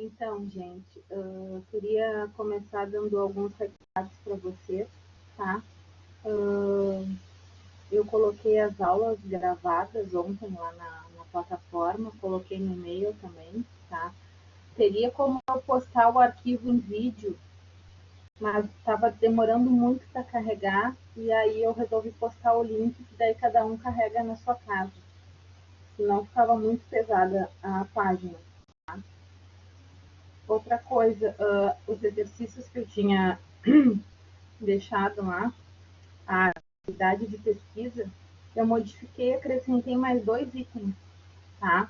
Então, gente, queria começar dando alguns recados para vocês, tá? Eu coloquei as aulas gravadas ontem lá na plataforma, coloquei no e-mail também, tá? Teria como eu postar o arquivo em vídeo, mas estava demorando muito para carregar, e aí eu resolvi postar o link, que daí cada um carrega na sua casa. Senão ficava muito pesada a página. Outra coisa, os exercícios que eu tinha deixado lá, a atividade de pesquisa, eu modifiquei e acrescentei mais 2 itens, tá?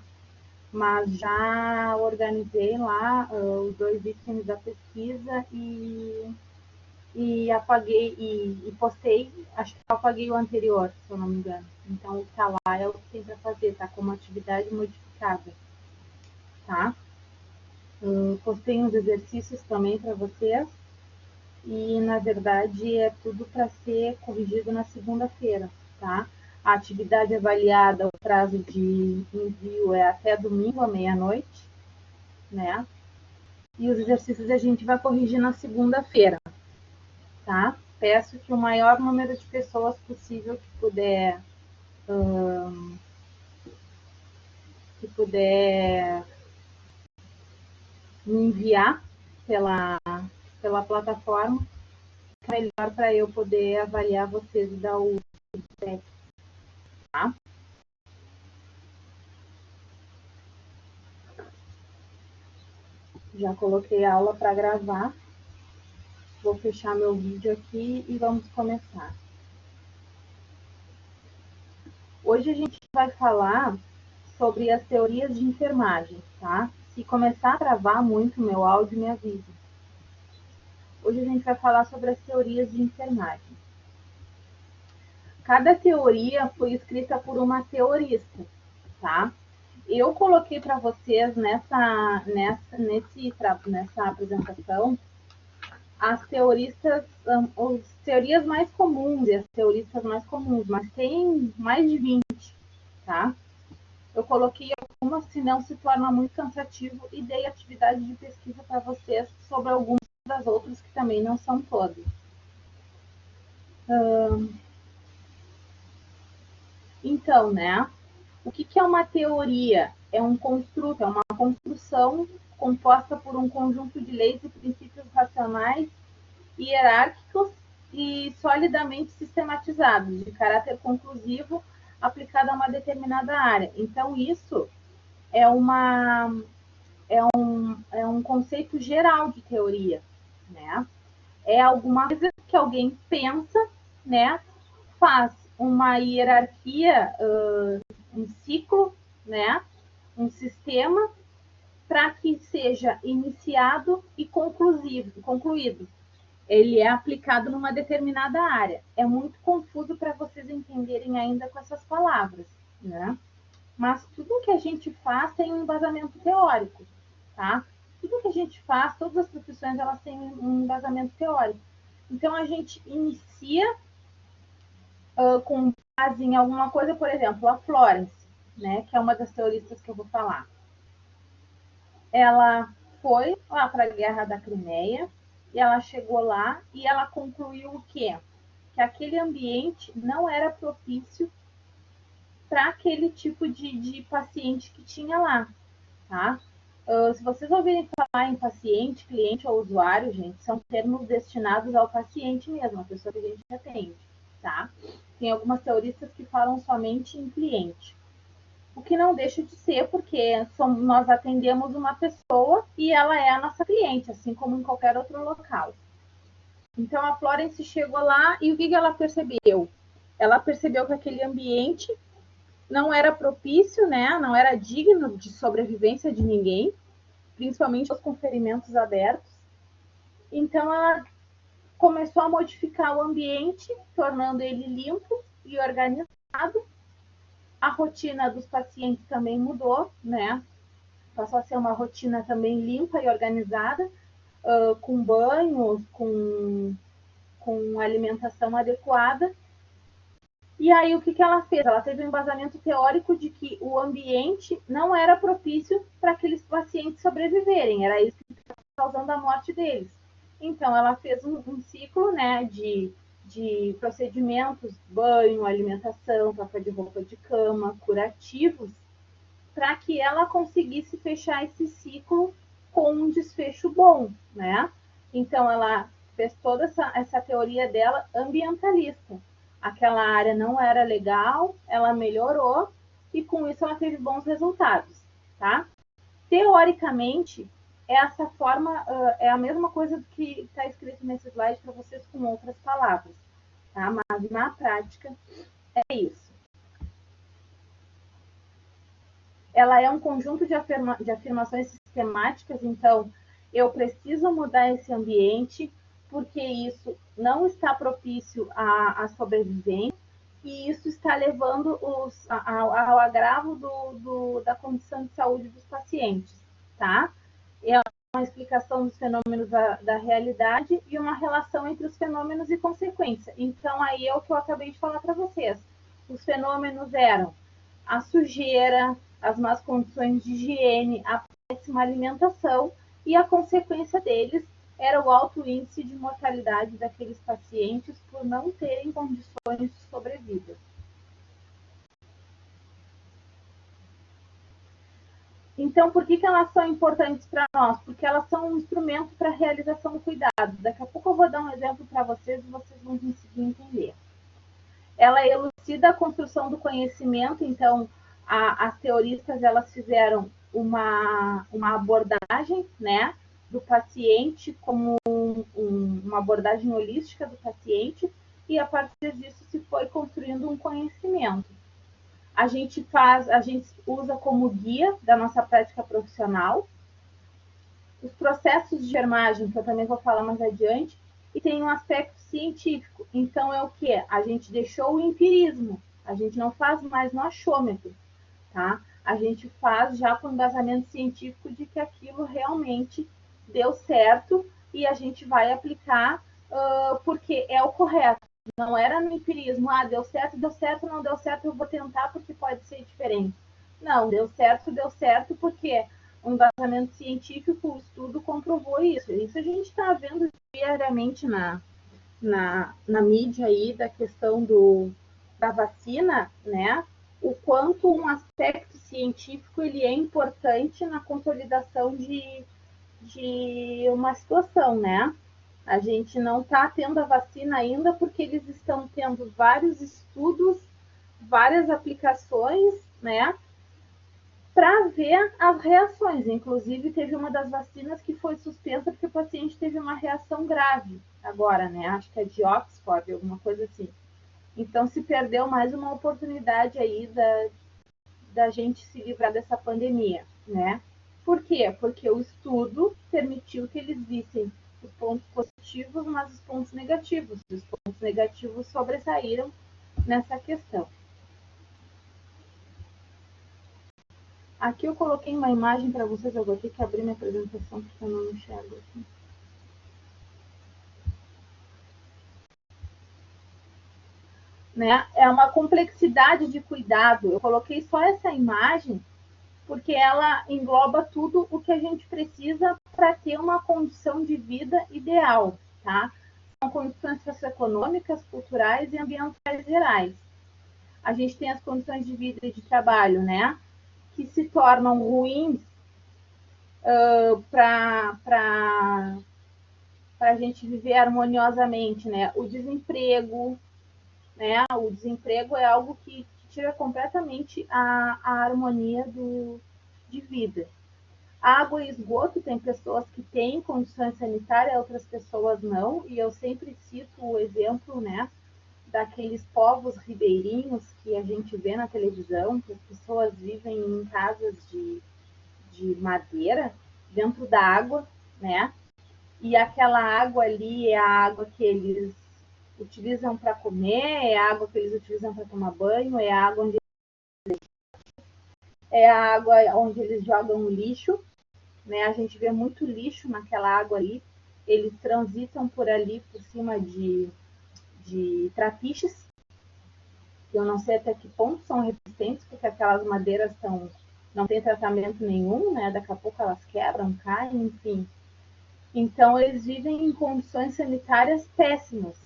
Mas já organizei lá os 2 itens da pesquisa e apaguei e postei, acho que eu apaguei o anterior, se eu não me engano. Então o que tá lá é o que tem para fazer, tá? Como atividade modificada, tá? Postei uns exercícios também para vocês. E, na verdade, é tudo para ser corrigido na segunda-feira, tá? A atividade avaliada, o prazo de envio é até domingo à meia-noite, né? E os exercícios a gente vai corrigir na segunda-feira, tá? Peço que o maior número de pessoas possível que puder me enviar pela plataforma, é melhor para eu poder avaliar vocês e dar o feedback, tá? Já coloquei a aula para gravar. Vou fechar meu vídeo aqui e vamos começar. Hoje a gente vai falar sobre as teorias de enfermagem, tá? Se começar a travar muito meu áudio, me avise. Hoje a gente vai falar sobre as teorias de enfermagem. Cada teoria foi escrita por uma teorista, tá? Eu coloquei para vocês nessa apresentação as teorias mais comuns e as teoristas mais comuns, mas tem mais de 20, tá? Eu coloquei algumas, senão se torna muito cansativo, e dei atividade de pesquisa para vocês sobre algumas das outras que também não são todas. Então, né? O que é uma teoria? É um construto, é uma construção composta por um conjunto de leis e princípios racionais, hierárquicos e solidamente sistematizados, de caráter conclusivo, aplicado a uma determinada área. Então, isso é um conceito geral de teoria, né? É alguma coisa que alguém pensa, né? Faz uma hierarquia, um ciclo, né? Um sistema para que seja iniciado e concluído. Ele é aplicado numa determinada área. É muito confuso para vocês entenderem ainda com essas palavras, né? Mas tudo que a gente faz tem um embasamento teórico, tá? Tudo que a gente faz, todas as profissões, elas têm um embasamento teórico. Então, a gente inicia com base em alguma coisa, por exemplo, a Florence, né, que é uma das teoristas que eu vou falar. Ela foi lá para a Guerra da Crimeia, e ela chegou lá e ela concluiu o quê? Que aquele ambiente não era propício para aquele tipo de paciente que tinha lá, tá? Se vocês ouvirem falar em paciente, cliente ou usuário, gente, são termos destinados ao paciente mesmo, a pessoa que a gente atende, tá? Tem algumas teoristas que falam somente em cliente. O que não deixa de ser, porque nós atendemos uma pessoa e ela é a nossa cliente, assim como em qualquer outro local. Então, a Florence chegou lá e o que ela percebeu? Ela percebeu que aquele ambiente não era propício, né? Não era digno de sobrevivência de ninguém, principalmente os com ferimentos abertos. Então, ela começou a modificar o ambiente, tornando ele limpo e organizado. A rotina dos pacientes também mudou, né? Passou a ser uma rotina também limpa e organizada, com banhos, com alimentação adequada. E aí, o que, que ela fez? Ela teve um embasamento teórico de que o ambiente não era propício para aqueles pacientes sobreviverem, era isso que estava causando a morte deles. Então, ela fez um ciclo, né, de procedimentos, banho, alimentação, troca de roupa de cama, curativos, para que ela conseguisse fechar esse ciclo com um desfecho bom, né? Então, ela fez toda essa teoria dela ambientalista. Aquela área não era legal, ela melhorou e com isso ela teve bons resultados, tá? Teoricamente, essa forma é a mesma coisa que está escrito nesse slide para vocês com outras palavras, tá? Mas na prática é isso. Ela é um conjunto de afirmações sistemáticas, então eu preciso mudar esse ambiente porque isso não está propício à sobrevivência e isso está levando ao agravo da condição de saúde dos pacientes, tá? É uma explicação dos fenômenos da realidade e uma relação entre os fenômenos e consequência. Então, aí é o que eu acabei de falar para vocês. Os fenômenos eram a sujeira, as más condições de higiene, a péssima alimentação e a consequência deles era o alto índice de mortalidade daqueles pacientes por não terem condições de sobrevida. Então, por que elas são importantes para nós? Porque elas são um instrumento para a realização do cuidado. Daqui a pouco eu vou dar um exemplo para vocês e vocês vão conseguir entender. Ela elucida a construção do conhecimento, então as teoristas elas fizeram uma abordagem, né, do paciente como uma abordagem holística do paciente e a partir disso se foi construindo um conhecimento. A gente usa como guia da nossa prática profissional os processos de germagem, que eu também vou falar mais adiante, e tem um aspecto científico. Então, é o que? A gente deixou o empirismo, a gente não faz mais no achômetro, tá? A gente faz já com embasamento científico de que aquilo realmente deu certo e a gente vai aplicar porque é o correto. Não era no empirismo, deu certo, não deu certo, eu vou tentar porque pode ser diferente. Não, deu certo porque um embasamento científico, o estudo comprovou isso. Isso a gente está vendo diariamente na mídia aí da questão da vacina, né? O quanto um aspecto científico ele é importante na consolidação de uma situação, né? A gente não está tendo a vacina ainda porque eles estão tendo vários estudos, várias aplicações, né? Para ver as reações. Inclusive, teve uma das vacinas que foi suspensa porque o paciente teve uma reação grave agora, né? Acho que é de Oxford, alguma coisa assim. Então, se perdeu mais uma oportunidade aí da gente se livrar dessa pandemia, né? Por quê? Porque o estudo permitiu que eles vissem os pontos positivos, mas os pontos negativos. Os pontos negativos sobressaíram nessa questão. Aqui eu coloquei uma imagem para vocês, eu vou ter que abrir minha apresentação porque eu não enxergo aqui. Né? É uma complexidade de cuidado. Eu coloquei só essa imagem porque ela engloba tudo o que a gente precisa para ter uma condição de vida ideal, tá? São condições socioeconômicas, culturais e ambientais gerais. A gente tem as condições de vida e de trabalho, né? Que se tornam ruins para a gente viver harmoniosamente, né? O desemprego, né? O desemprego é algo que tira completamente a harmonia de vida. Água e esgoto, tem pessoas que têm condições sanitárias, outras pessoas não, e eu sempre cito o exemplo, né, daqueles povos ribeirinhos que a gente vê na televisão, que as pessoas vivem em casas de madeira, dentro da água, né, e aquela água ali é a água que eles utilizam para comer, é a água que eles utilizam para tomar banho, é a água onde eles jogam o lixo, né? A gente vê muito lixo naquela água ali. Eles transitam por ali por cima de trapiches, Eu não sei até que ponto são resistentes, porque aquelas madeiras não tem tratamento nenhum, né? Daqui a pouco elas quebram, caem, enfim. Então, eles vivem em condições sanitárias péssimas.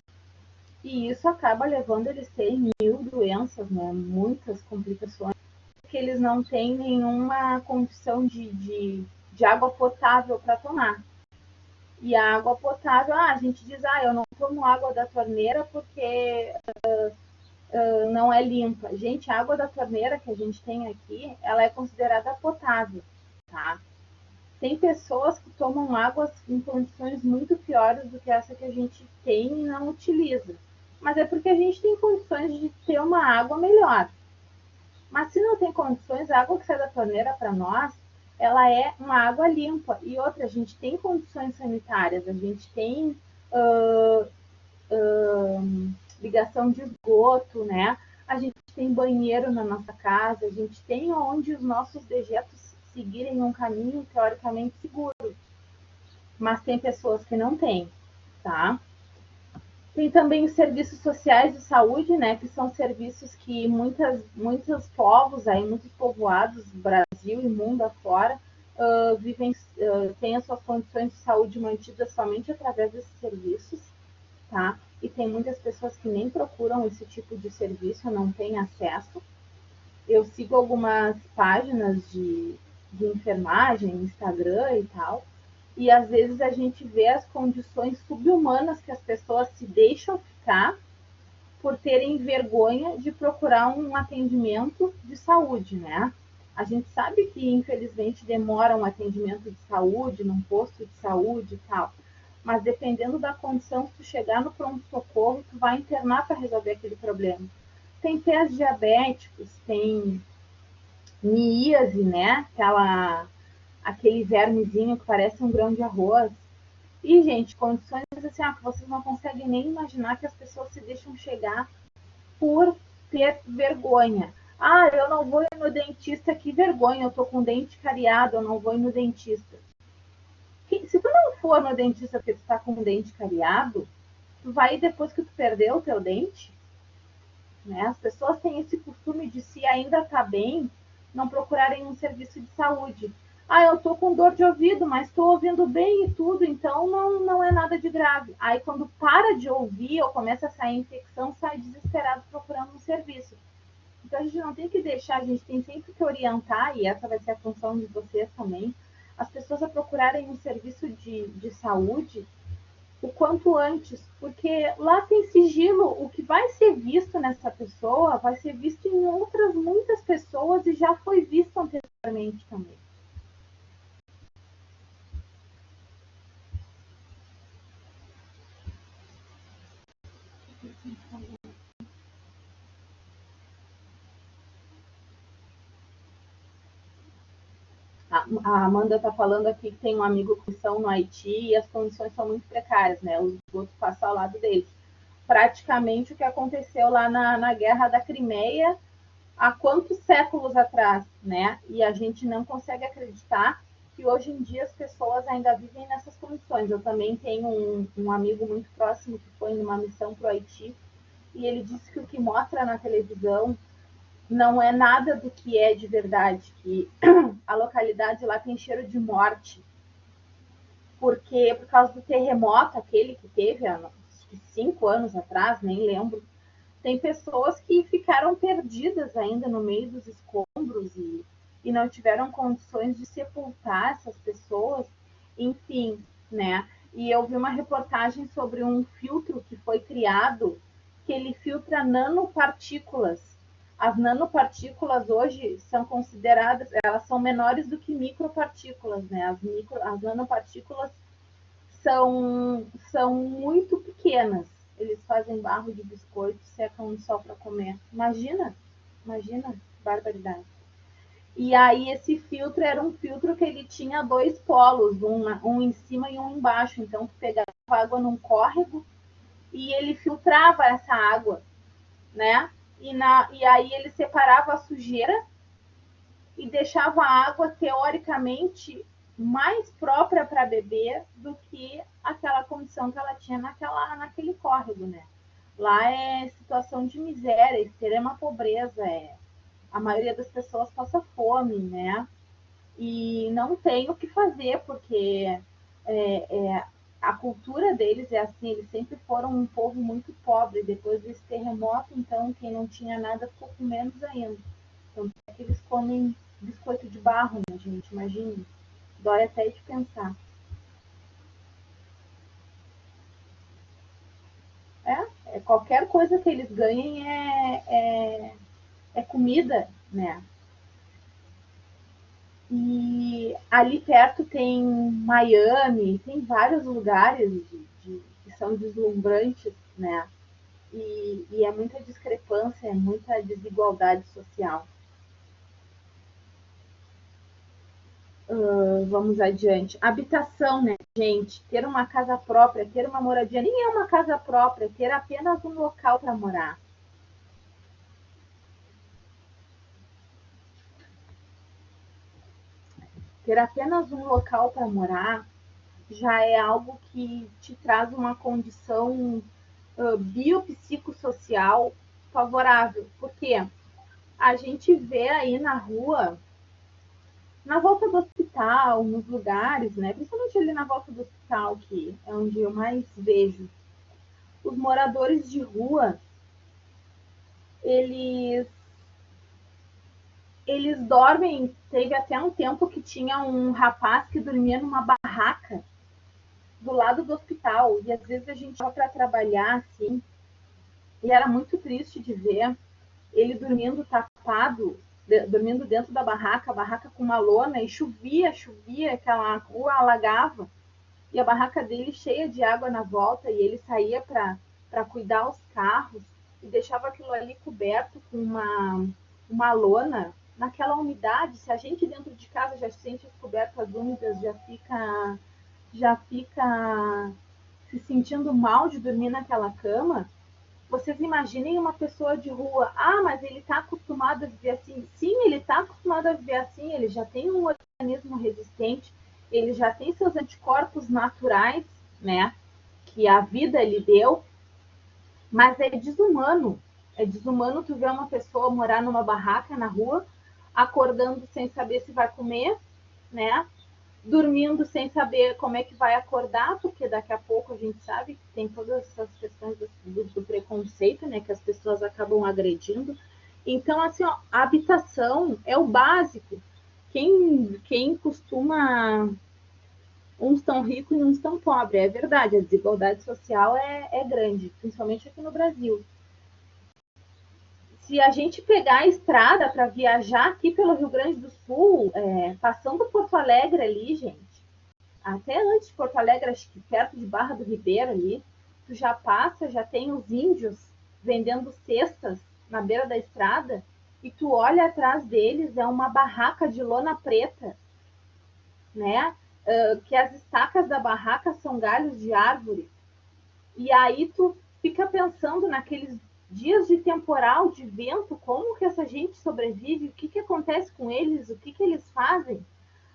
E isso acaba levando eles a terem mil doenças, né? Muitas complicações, porque eles não têm nenhuma condição de água potável para tomar. E a água potável, a gente diz, eu não tomo água da torneira porque não é limpa. Gente, a água da torneira que a gente tem aqui, ela é considerada potável, tá? Tem pessoas que tomam águas em condições muito piores do que essa que a gente tem e não utiliza. Mas é porque a gente tem condições de ter uma água melhor. Mas se não tem condições, a água que sai da torneira para nós, ela é uma água limpa. E outra, a gente tem condições sanitárias, a gente tem uh, ligação de esgoto, né? A gente tem banheiro na nossa casa, a gente tem onde os nossos dejetos seguirem um caminho teoricamente seguro. Mas tem pessoas que não têm, tá? Tem também os serviços sociais de saúde, né, que são serviços que muitos povos, aí, muitos povoados, Brasil e mundo afora, têm as suas condições de saúde mantidas somente através desses serviços, tá? E tem muitas pessoas que nem procuram esse tipo de serviço, não têm acesso. Eu sigo algumas páginas de enfermagem, Instagram e tal, e às vezes a gente vê as condições subhumanas que as pessoas se deixam ficar por terem vergonha de procurar um atendimento de saúde, né? A gente sabe que, infelizmente, demora um atendimento de saúde, num posto de saúde e tal, mas dependendo da condição, se tu chegar no pronto-socorro, tu vai internar para resolver aquele problema. Tem pés diabéticos, tem miíase, né? Aquele vermezinho que parece um grão de arroz. E, gente, condições assim, que vocês não conseguem nem imaginar que as pessoas se deixam chegar por ter vergonha. Eu não vou ir no dentista, que vergonha, eu tô com o dente cariado, eu não vou ir no dentista. Se tu não for no dentista porque tu tá com o dente cariado, tu vai ir depois que tu perdeu o teu dente? Né? As pessoas têm esse costume de, se ainda tá bem, não procurarem um serviço de saúde. Eu tô com dor de ouvido, mas tô ouvindo bem e tudo, então não é nada de grave. Aí quando para de ouvir ou começa a sair infecção, sai desesperado procurando um serviço. Então a gente não tem que deixar, a gente tem sempre que orientar, e essa vai ser a função de vocês também, as pessoas a procurarem um serviço de saúde o quanto antes, porque lá tem sigilo, o que vai ser visto nessa pessoa vai ser visto em outras muitas pessoas e já foi visto anteriormente também. A Amanda está falando aqui que tem um amigo que são no Haiti e as condições são muito precárias, né? O esgoto passa ao lado deles. Praticamente o que aconteceu lá na Guerra da Crimeia, há quantos séculos atrás, né? E a gente não consegue acreditar que hoje em dia as pessoas ainda vivem nessas condições. Eu também tenho um amigo muito próximo que foi numa missão para o Haiti e ele disse que o que mostra na televisão não é nada do que é de verdade, que a localidade lá tem cheiro de morte, porque por causa do terremoto, aquele que teve há 5 anos atrás, nem lembro, tem pessoas que ficaram perdidas ainda no meio dos escombros e não tiveram condições de sepultar essas pessoas, enfim, né? E eu vi uma reportagem sobre um filtro que foi criado, que ele filtra nanopartículas. As nanopartículas hoje são consideradas, elas são menores do que micropartículas, né? As nanopartículas são muito pequenas. Eles fazem barro de biscoito, secam no sol para comer. Imagina, barbaridade. E aí esse filtro era um filtro que ele tinha dois polos, um em cima e um embaixo. Então tu pegava água num córrego e ele filtrava essa água, né? E aí ele separava a sujeira e deixava a água teoricamente mais própria para beber do que aquela condição que ela tinha naquele córrego, né? Lá é situação de miséria, extrema pobreza, a maioria das pessoas passa fome, né? E não tem o que fazer, porque a cultura deles é assim, eles sempre foram um povo muito pobre. Depois desse terremoto, então, quem não tinha nada ficou com menos ainda. Então, é que eles comem biscoito de barro, né, gente? Imagina. Dói até de pensar. Qualquer coisa que eles ganhem é comida, né? E ali perto tem Miami, tem vários lugares que são deslumbrantes, né? E é muita discrepância, é muita desigualdade social. Vamos adiante. Habitação, né, gente? Ter uma casa própria, ter uma moradia, nem é uma casa própria, ter apenas um local para morar. Ter apenas um local para morar já é algo que te traz uma condição biopsicossocial favorável. Porque a gente vê aí na rua, na volta do hospital, nos lugares, né? Principalmente ali na volta do hospital, que é onde eu mais vejo, os moradores de rua, eles eles dormem. Teve até um tempo que tinha um rapaz que dormia numa barraca do lado do hospital, e às vezes a gente ia para trabalhar assim, e era muito triste de ver ele dormindo tapado, dormindo dentro da barraca, a barraca com uma lona, e chovia, aquela rua alagava, e a barraca dele cheia de água na volta, e ele saía para cuidar os carros, e deixava aquilo ali coberto com uma lona, naquela umidade. Se a gente dentro de casa já sente as cobertas úmidas, já fica se sentindo mal de dormir naquela cama. Vocês imaginem uma pessoa de rua, mas ele está acostumado a viver assim. Sim, ele está acostumado a viver assim, ele já tem um organismo resistente, ele já tem seus anticorpos naturais, né, que a vida lhe deu, mas é desumano. É desumano tu ver uma pessoa morar numa barraca na rua, acordando sem saber se vai comer, né, dormindo sem saber como é que vai acordar, porque daqui a pouco a gente sabe que tem todas essas questões do preconceito, né, que as pessoas acabam agredindo. Então, assim, ó, a habitação é o básico. Quem costuma. Uns tão ricos e uns tão pobres, é verdade, a desigualdade social é grande, principalmente aqui no Brasil. Se a gente pegar a estrada para viajar aqui pelo Rio Grande do Sul, passando Porto Alegre ali, gente, até antes de Porto Alegre, acho que perto de Barra do Ribeiro ali, tu já passa, já tem os índios vendendo cestas na beira da estrada, e tu olha atrás deles, é uma barraca de lona preta, né? Que as estacas da barraca são galhos de árvore. E aí tu fica pensando naqueles dias de temporal, de vento, como que essa gente sobrevive, o que acontece com eles, o que eles fazem.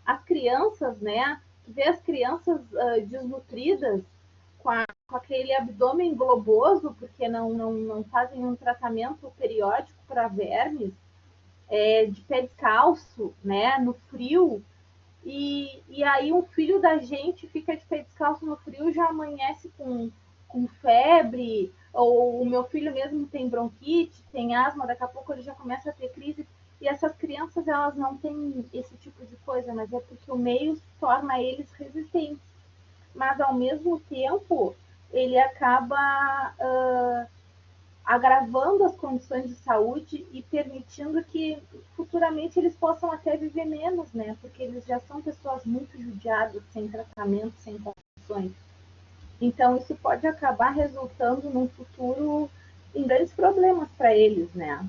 As crianças, né? Tu vê as crianças desnutridas, com aquele abdômen globoso, porque não fazem um tratamento periódico para vermes, de pé descalço, né? No frio. E aí um filho da gente fica de pé descalço no frio, já amanhece com febre, ou o meu filho mesmo tem bronquite, tem asma, daqui a pouco ele já começa a ter crise. E essas crianças, elas não têm esse tipo de coisa, mas é porque o meio torna eles resistentes. Mas, ao mesmo tempo, ele acaba agravando as condições de saúde e permitindo que futuramente eles possam até viver menos, né? Porque eles já são pessoas muito judiadas, sem tratamento, sem condições. Então, isso pode acabar resultando num futuro em grandes problemas para eles, né?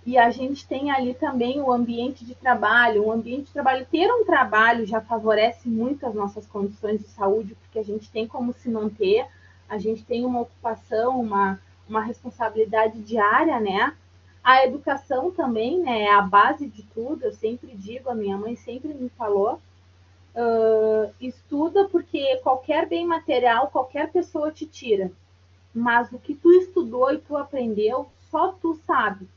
E a gente tem ali também o ambiente de trabalho. O ambiente de trabalho, ter um trabalho já favorece muito as nossas condições de saúde, porque a gente tem como se manter, a gente tem uma ocupação, uma responsabilidade diária, né? A educação também, né, é a base de tudo. Eu sempre digo, a minha mãe sempre me falou, estuda, porque qualquer bem material, qualquer pessoa te tira. mas o que tu estudou e tu aprendeu, só tu sabe,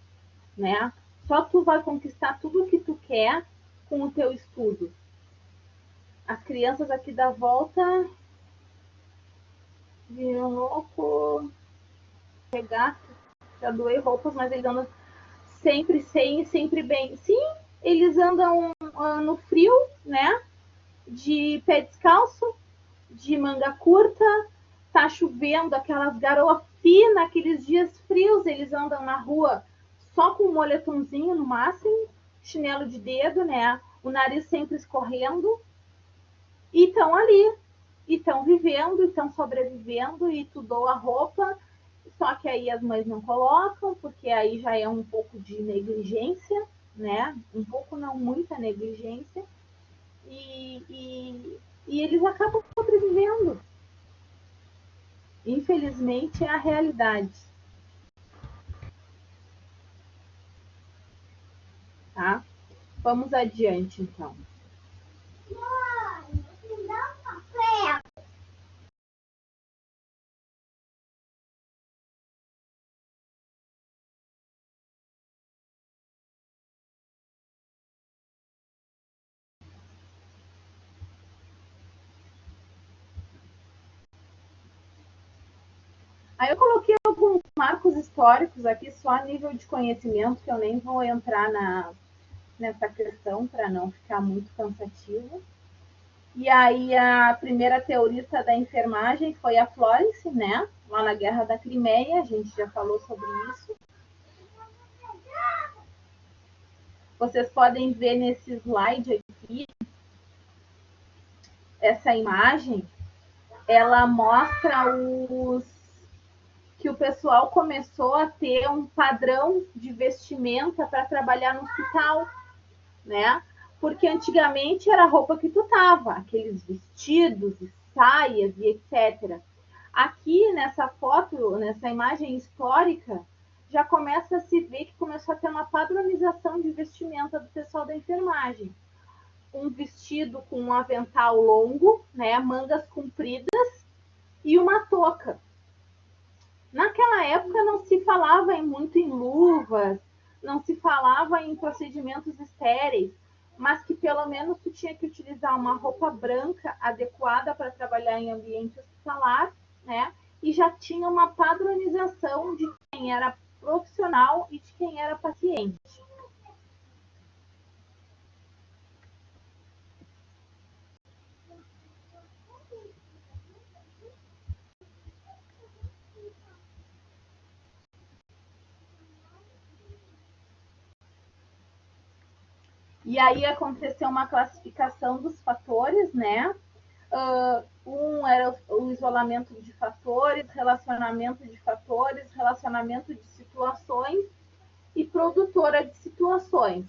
né? Só tu vai conquistar tudo o que tu quer com o teu estudo. As crianças aqui da volta viram louco, pegar, já doei roupas, mas eles andam sempre sem e sempre bem. Sim, eles andam no frio, né? De pé descalço, de manga curta, tá chovendo, aquelas garoas finas, aqueles dias frios, eles andam na rua só com um moletomzinho no máximo, chinelo de dedo, né? O nariz sempre escorrendo, e estão ali, e estão vivendo, estão sobrevivendo, e tu doa a roupa, só que aí as mães não colocam, porque aí já é um pouco de negligência, né? Um pouco não, muita negligência, e eles acabam sobrevivendo. Infelizmente é a realidade, tá? Vamos adiante, então. Aí eu coloquei alguns marcos históricos aqui, só a nível de conhecimento, que eu nem vou entrar nessa questão para não ficar muito cansativo. E aí a primeira teorista da enfermagem foi a Florence, né? Lá na Guerra da Crimeia, a gente já falou sobre isso. Vocês podem ver nesse slide aqui, essa imagem, ela mostra que o pessoal começou a ter um padrão de vestimenta para trabalhar no hospital, né? Porque antigamente era a roupa que tu tava, aqueles vestidos e saias e etc. Aqui nessa foto, nessa imagem histórica, já começa a se ver que começou a ter uma padronização de vestimenta do pessoal da enfermagem. Um vestido com um avental longo, né, mangas compridas e uma touca. Naquela época não se falava muito em luvas, não se falava em procedimentos estéreis, mas que pelo menos tu tinha que utilizar uma roupa branca adequada para trabalhar em ambiente hospitalar, né? E já tinha uma padronização de quem era profissional e de quem era paciente. E aí aconteceu uma classificação dos fatores, né? Um era o isolamento de fatores, relacionamento de situações e produtora de situações,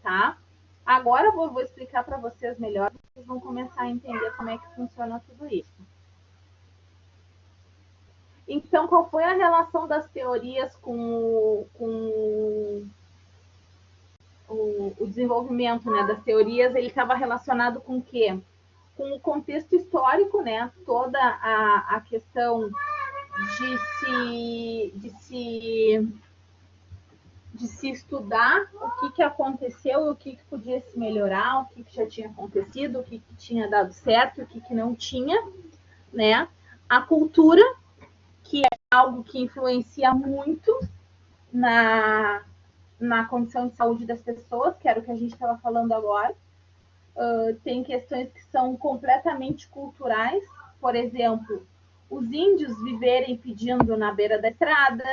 tá? Agora eu vou explicar para vocês melhor, vocês vão começar a entender como é que funciona tudo isso. Então, qual foi a relação das teorias com o desenvolvimento, né, das teorias? Ele estava relacionado com o quê? Com o contexto histórico, né? Toda a questão de se estudar o que aconteceu, o que podia se melhorar, o que já tinha acontecido, o que tinha dado certo, o que não tinha, né? A cultura, que é algo que influencia muito na condição de saúde das pessoas, que era o que a gente estava falando agora. Tem questões que são completamente culturais, por exemplo, os índios viverem pedindo na beira da estrada,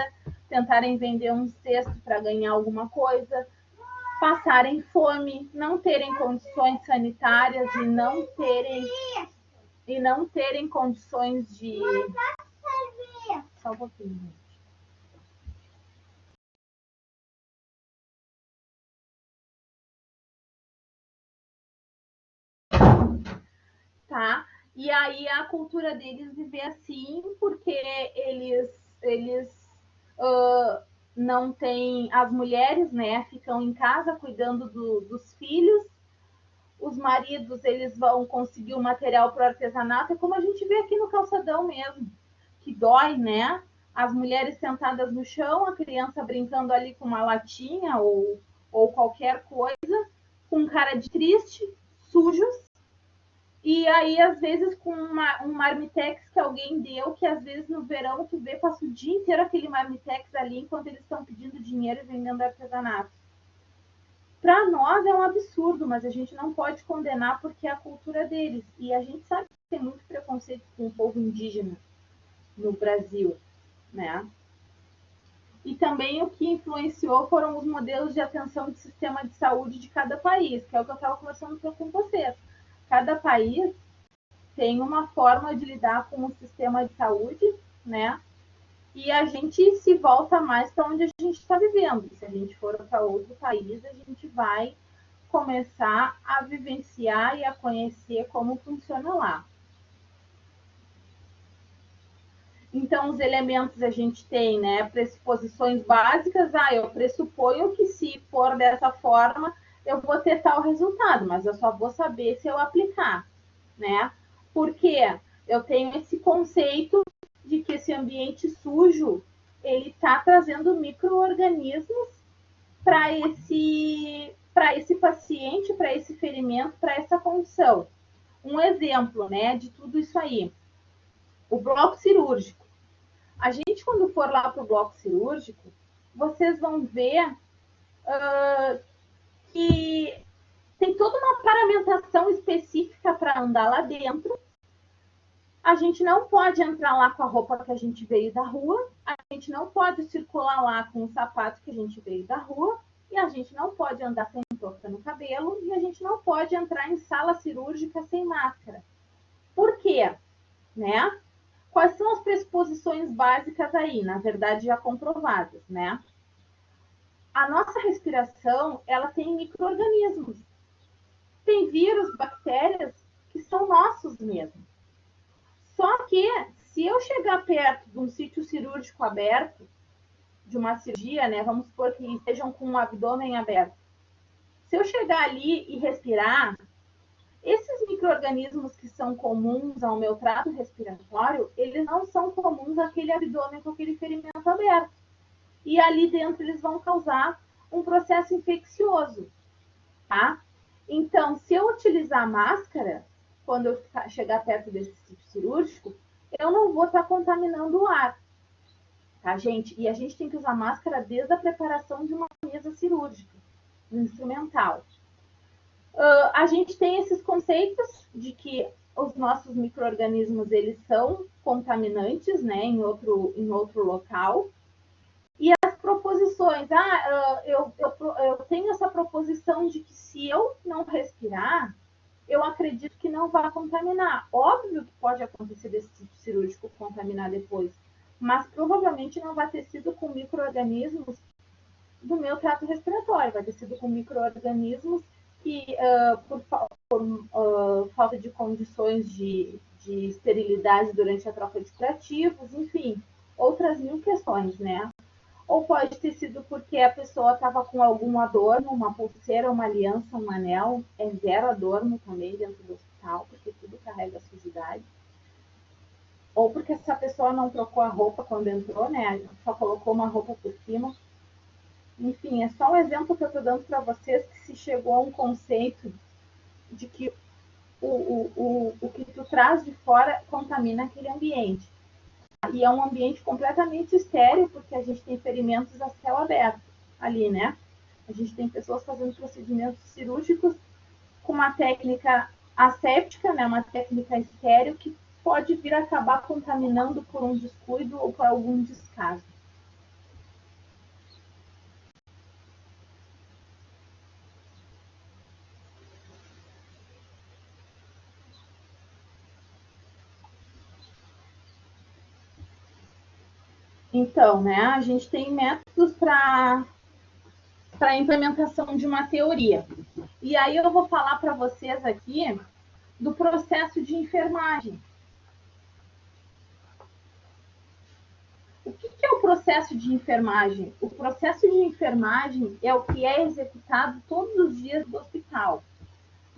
tentarem vender um cesto para ganhar alguma coisa, passarem fome, não terem condições sanitárias e não terem condições de. Só um pouquinho. Tá? E aí a cultura deles viver assim, porque eles não têm. As mulheres, né, ficam em casa cuidando dos filhos, os maridos eles vão conseguir o material para o artesanato, é como a gente vê aqui no calçadão mesmo, que dói, né? as mulheres sentadas no chão, a criança brincando ali com uma latinha ou qualquer coisa, com cara de triste, sujos, e aí, às vezes, com um marmitex que alguém deu, que às vezes no verão tu vê, passa o dia inteiro aquele marmitex ali, enquanto eles estão pedindo dinheiro e vendendo artesanato. Para nós é um absurdo, mas a gente não pode condenar porque é a cultura deles. E a gente sabe que tem muito preconceito com o povo indígena no Brasil, né? E também o que influenciou foram os modelos de atenção de sistema de saúde de cada país, que é o que eu estava conversando com vocês. Cada país tem uma forma de lidar com o sistema de saúde, né? E a gente se volta mais para onde a gente está vivendo. Se a gente for para outro país, a gente vai começar a vivenciar e a conhecer como funciona lá. Então, os elementos a gente tem, né, pressuposições básicas. Eu pressuponho que se for dessa forma, eu vou ter tal resultado, mas eu só vou saber se eu aplicar, né? Porque eu tenho esse conceito de que esse ambiente sujo, ele está trazendo micro-organismos para esse paciente, para esse ferimento, para essa condição. Um exemplo, né, de tudo isso aí. O bloco cirúrgico. A gente, quando for lá para o bloco cirúrgico, vocês vão ver que tem toda uma paramentação específica para andar lá dentro. A gente não pode entrar lá com a roupa que a gente veio da rua, a gente não pode circular lá com o sapato que a gente veio da rua, e a gente não pode andar sem touca no cabelo, e a gente não pode entrar em sala cirúrgica sem máscara. Por quê? Né? Quais são as pressuposições básicas aí, na verdade já comprovadas, né? A nossa respiração, ela tem micro-organismos. Tem vírus, bactérias que são nossos mesmo. Só que, se eu chegar perto de um sítio cirúrgico aberto, de uma cirurgia, né? Vamos supor que estejam com o abdômen aberto. Se eu chegar ali e respirar, esses micro-organismos que são comuns ao meu trato respiratório, eles não são comuns àquele abdômen com aquele ferimento aberto. E ali dentro eles vão causar um processo infeccioso, tá? Então, se eu utilizar máscara, quando eu chegar perto desse sítio cirúrgico, eu não vou estar contaminando o ar, tá, gente? E a gente tem que usar máscara desde a preparação de uma mesa cirúrgica, no instrumental. A gente tem esses conceitos de que os nossos micro-organismos, eles são contaminantes, né, em outro local. E as proposições, eu tenho essa proposição de que se eu não respirar, eu acredito que não vai contaminar. Óbvio que pode acontecer desse tipo cirúrgico contaminar depois, mas provavelmente não vai ter sido com micro-organismos do meu trato respiratório, vai ter sido com micro-organismos que, por falta de condições de esterilidade durante a troca de curativos, enfim, outras mil questões, né? Ou pode ter sido porque a pessoa estava com algum adorno, uma pulseira, uma aliança, um anel, é zero adorno também dentro do hospital, porque tudo carrega sujidade. Ou porque essa pessoa não trocou a roupa quando entrou, né? Só colocou uma roupa por cima. Enfim, é só um exemplo que eu estou dando para vocês que se chegou a um conceito de que o que tu traz de fora contamina aquele ambiente. E é um ambiente completamente estéril, porque a gente tem ferimentos a céu aberto ali, né? A gente tem pessoas fazendo procedimentos cirúrgicos com uma técnica asséptica, né? Uma técnica estéril que pode vir a acabar contaminando por um descuido ou por algum descaso. Então, né, a gente tem métodos para a implementação de uma teoria. E aí eu vou falar para vocês aqui do processo de enfermagem. O que é o processo de enfermagem? O processo de enfermagem é o que é executado todos os dias do hospital,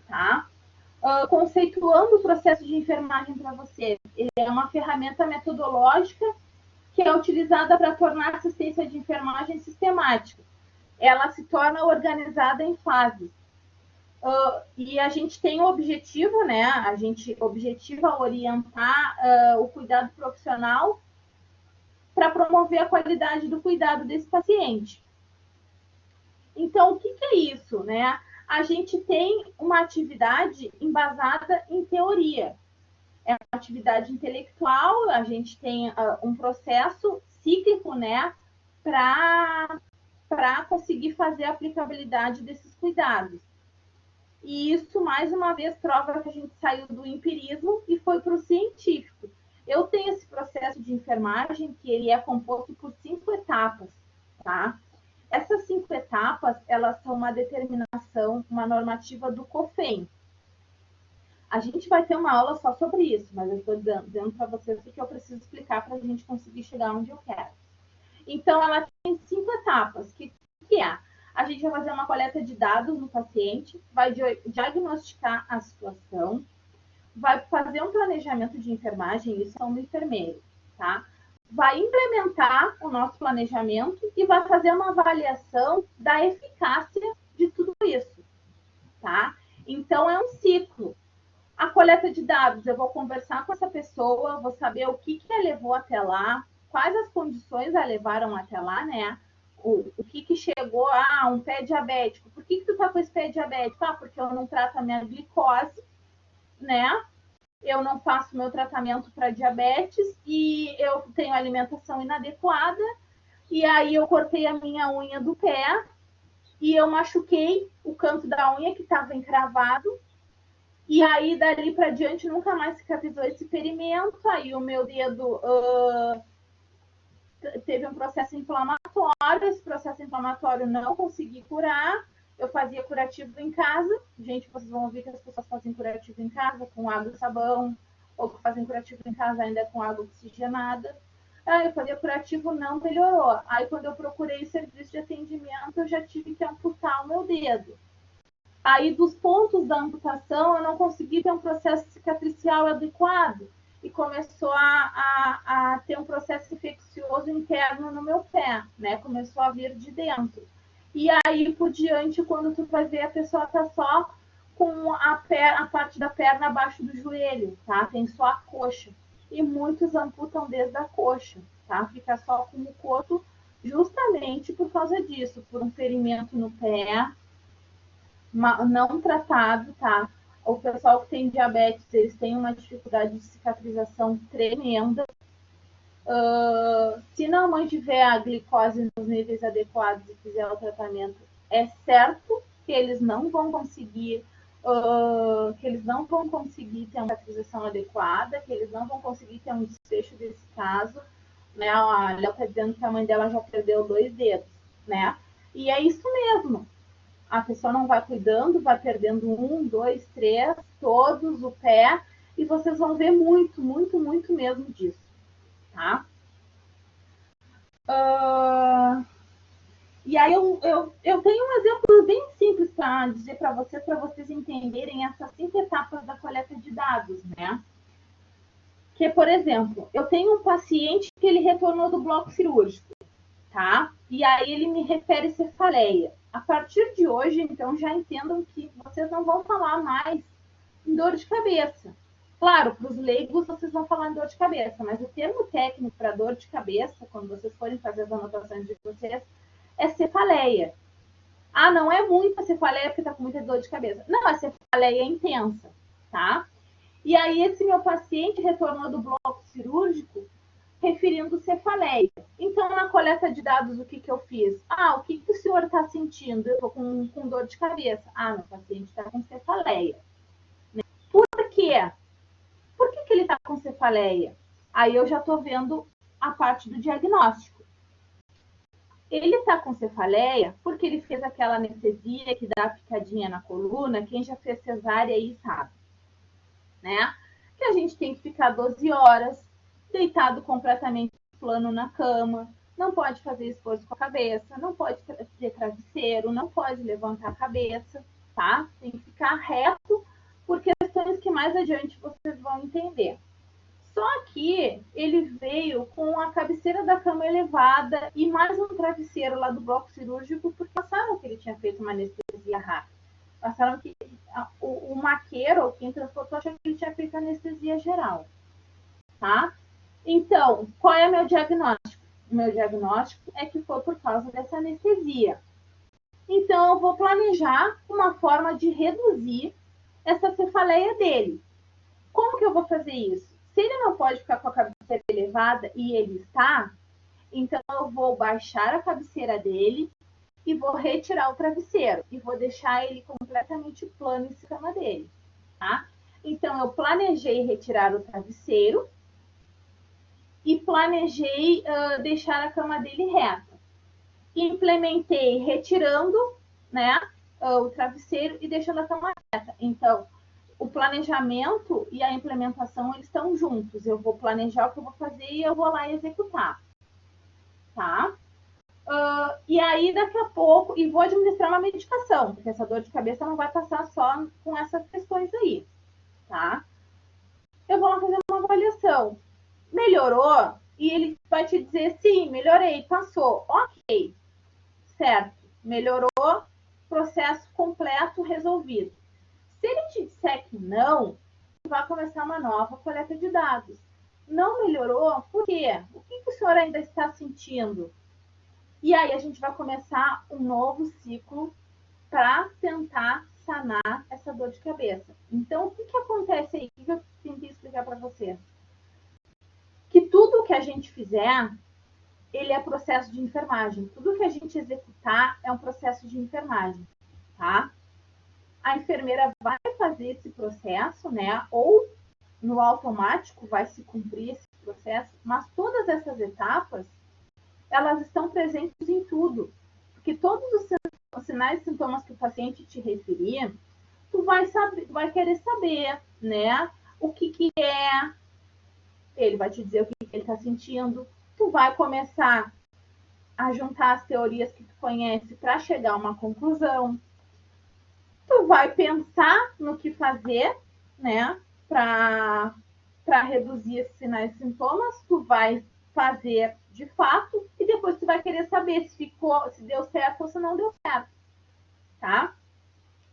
tá? Conceituando o processo de enfermagem para você, ele é uma ferramenta metodológica que é utilizada para tornar a assistência de enfermagem sistemática. Ela se torna organizada em fases. E a gente tem o objetivo, né? A gente objetiva orientar o cuidado profissional para promover a qualidade do cuidado desse paciente. Então, o que é isso, né? A gente tem uma atividade embasada em teoria. É uma atividade intelectual, a gente tem um processo cíclico, né? Para conseguir fazer a aplicabilidade desses cuidados. E isso, mais uma vez, prova que a gente saiu do empirismo e foi para o científico. Eu tenho esse processo de enfermagem que ele é composto por 5 etapas, tá? Essas 5 etapas, elas são uma determinação, uma normativa do COFEM. A gente vai ter uma aula só sobre isso, mas eu estou dizendo para vocês o que eu preciso explicar para a gente conseguir chegar onde eu quero. Então, ela tem 5 etapas, que é? A gente vai fazer uma coleta de dados no paciente, vai diagnosticar a situação, vai fazer um planejamento de enfermagem, isso são do enfermeiro, tá? Vai implementar o nosso planejamento e vai fazer uma avaliação da eficácia de tudo isso, tá? Então, é um ciclo. A coleta de dados, eu vou conversar com essa pessoa, vou saber o que a levou até lá, quais as condições a levaram até lá, né? O que chegou a um pé diabético. Por que tu tá com esse pé diabético? Ah, porque eu não trato a minha glicose, né? Eu não faço meu tratamento para diabetes e eu tenho alimentação inadequada. E aí eu cortei a minha unha do pé e eu machuquei o canto da unha que estava encravado. E aí, dali para diante, nunca mais cicatrizou esse ferimento. Aí o meu dedo teve um processo inflamatório. Esse processo inflamatório não consegui curar. Eu fazia curativo em casa. Gente, vocês vão ouvir que as pessoas fazem curativo em casa com água e sabão, ou que fazem curativo em casa ainda com água oxigenada. Aí eu fazia curativo, não melhorou. Aí quando eu procurei o serviço de atendimento, eu já tive que amputar o meu dedo. Aí, dos pontos da amputação, eu não consegui ter um processo cicatricial adequado e começou a ter um processo infeccioso interno no meu pé, né? Começou a vir de dentro. E aí, por diante, quando tu vai ver, a pessoa tá só com a parte da perna abaixo do joelho, tá? Tem só a coxa. E muitos amputam desde a coxa, tá? Fica só com o coto justamente por causa disso, por um ferimento no pé, não tratado, tá? O pessoal que tem diabetes, eles têm uma dificuldade de cicatrização tremenda. Se não mantiver a glicose nos níveis adequados e fizer o tratamento, é certo que eles não vão conseguir ter uma cicatrização adequada, que eles não vão conseguir ter um desfecho desse caso, né? A Léo está dizendo que a mãe dela já perdeu 2 dedos, né? E é isso mesmo. A pessoa não vai cuidando, vai perdendo 1, 2, 3, todos o pé, e vocês vão ver muito, muito, muito mesmo disso, tá? E aí eu tenho um exemplo bem simples para dizer para vocês entenderem essas 5 etapas da coleta de dados, né? Que, por exemplo, eu tenho um paciente que ele retornou do bloco cirúrgico, tá? E aí ele me refere cefaleia. A partir de hoje, então, já entendam que vocês não vão falar mais em dor de cabeça. Claro, para os leigos vocês vão falar em dor de cabeça, mas o termo técnico para dor de cabeça, quando vocês forem fazer as anotações de vocês, é cefaleia. Ah, não é muita cefaleia porque está com muita dor de cabeça. Não, é cefaleia intensa, tá? E aí esse meu paciente retornou do bloco cirúrgico referindo cefaleia. Então, na coleta de dados, o que eu fiz? Ah, o que o senhor está sentindo? Eu estou com dor de cabeça. Ah, meu paciente está com cefaleia. Por quê? Por que ele está com cefaleia? Aí eu já estou vendo a parte do diagnóstico. Ele está com cefaleia porque ele fez aquela anestesia que dá picadinha na coluna. Quem já fez cesárea aí sabe, né? Que a gente tem que ficar 12 horas deitado completamente plano na cama, não pode fazer esforço com a cabeça, não pode ter travesseiro, não pode levantar a cabeça, tá? Tem que ficar reto por questões que mais adiante vocês vão entender. Só que ele veio com a cabeceira da cama elevada e mais um travesseiro lá do bloco cirúrgico, porque passaram que ele tinha feito uma anestesia rápida. Passaram que o maqueiro, ou quem transportou, achou que ele tinha feito anestesia geral. Tá? Então, qual é o meu diagnóstico? O meu diagnóstico é que foi por causa dessa anestesia. Então, eu vou planejar uma forma de reduzir essa cefaleia dele. Como que eu vou fazer isso? Se ele não pode ficar com a cabeceira elevada e ele está, então eu vou baixar a cabeceira dele e vou retirar o travesseiro e vou deixar ele completamente plano em cima dele, tá? Então eu planejei retirar o travesseiro e planejei deixar a cama dele reta. Implementei retirando, né, o travesseiro e deixando a cama reta. Então, o planejamento e a implementação, eles estão juntos. Eu vou planejar o que eu vou fazer e eu vou lá executar. Tá? E aí, daqui a pouco, e vou administrar uma medicação, porque essa dor de cabeça não vai passar só com essas questões aí. Tá? Eu vou lá fazer uma avaliação. Melhorou? E ele vai te dizer, sim, melhorei, passou. Ok, certo, melhorou, processo completo, resolvido. Se ele te disser que não, vai começar uma nova coleta de dados. Não melhorou? Por quê? O que o senhor ainda está sentindo? E aí a gente vai começar um novo ciclo para tentar sanar essa dor de cabeça. Então, o que acontece aí? O que eu tentei explicar para você? Que tudo que a gente fizer, ele é processo de enfermagem. Tudo que a gente executar é um processo de enfermagem, tá? A enfermeira vai fazer esse processo, né? Ou no automático vai se cumprir esse processo, mas todas essas etapas, elas estão presentes em tudo. Porque todos os sinais e sintomas que o paciente te referia, tu vai saber, tu vai querer saber, né? O que é, ele vai te dizer o que ele está sentindo, tu vai começar a juntar as teorias que tu conhece para chegar a uma conclusão. Tu vai pensar no que fazer, né, para reduzir esses sinais e sintomas, tu vai fazer de fato e depois tu vai querer saber se ficou, se deu certo ou se não deu certo, tá?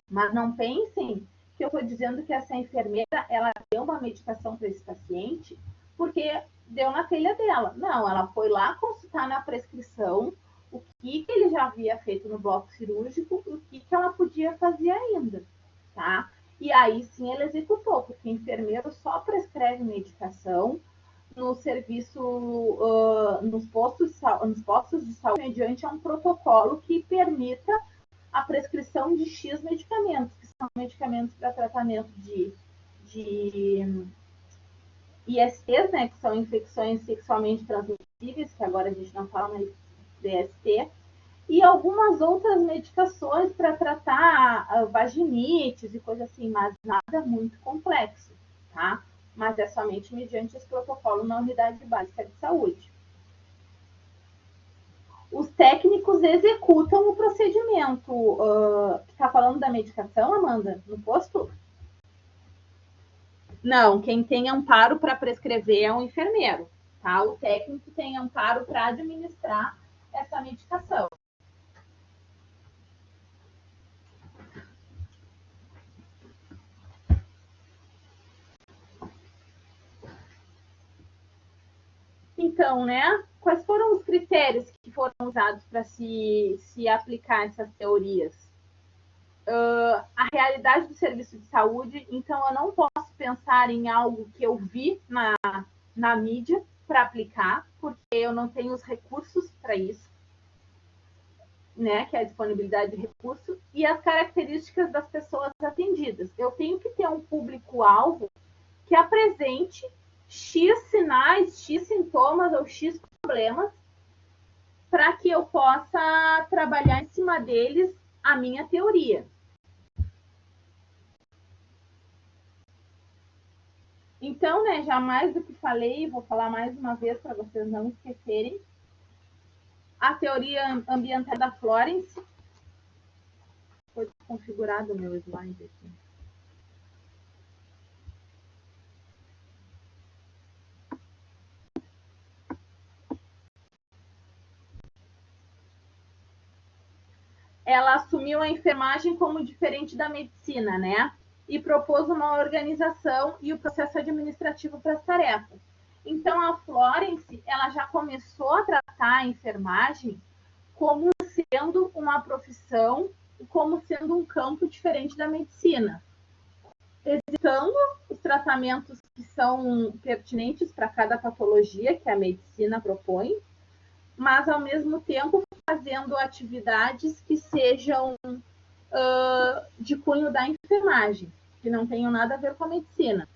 Mas não pensem que eu estou dizendo que essa enfermeira ela deu uma medicação para esse paciente porque deu na telha dela. Não, ela foi lá consultar na prescrição o que ele já havia feito no bloco cirúrgico e o que ela podia fazer ainda, tá? E aí sim ela executou, porque o enfermeiro só prescreve medicação no serviço, nos postos de saúde, mediante um protocolo que permita a prescrição de X medicamentos, que são medicamentos para tratamento de ISTs, né, que são infecções sexualmente transmissíveis, que agora a gente não fala mais DST, e algumas outras medicações para tratar vaginites e coisa assim, mas nada muito complexo, tá? Mas é somente mediante esse protocolo na unidade básica de saúde. Os técnicos executam o procedimento. Está falando da medicação, Amanda, no posto? Não, quem tem amparo para prescrever é o enfermeiro, tá? O técnico tem amparo para administrar essa medicação. Então, né? Quais foram os critérios que foram usados para se aplicar essas teorias? A realidade do serviço de saúde, então eu não posso pensar em algo que eu vi na mídia para aplicar, porque eu não tenho os recursos para isso, né, que é a disponibilidade de recurso, e as características das pessoas atendidas. Eu tenho que ter um público-alvo que apresente X sinais, X sintomas ou X problemas para que eu possa trabalhar em cima deles a minha teoria. Então, né, já mais do que falei, vou falar mais uma vez para vocês não esquecerem, a teoria ambiental da Florence. Foi configurado o meu slide aqui. ela assumiu a enfermagem como diferente da medicina, né? E propôs uma organização e o processo administrativo para as tarefas. Então, a Florence, ela já começou a tratar a enfermagem como sendo uma profissão, como sendo um campo diferente da medicina, explicando os tratamentos que são pertinentes para cada patologia que a medicina propõe, mas ao mesmo tempo fazendo atividades que sejam de cunho da enfermagem, que não tenham nada a ver com a medicina.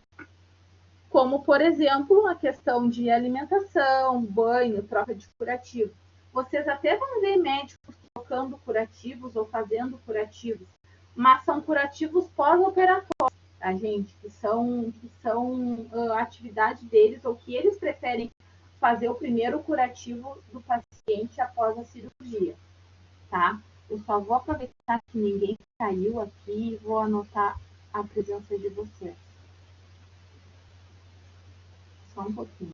Como, por exemplo, a questão de alimentação, banho, troca de curativo. Vocês até vão ver médicos trocando curativos ou fazendo curativos, mas são curativos pós-operatórios, tá, gente? Que são atividade deles, ou que eles preferem fazer o primeiro curativo do paciente após a cirurgia, tá? Eu só vou aproveitar que ninguém caiu aqui e vou anotar a presença de vocês. Só um pouquinho.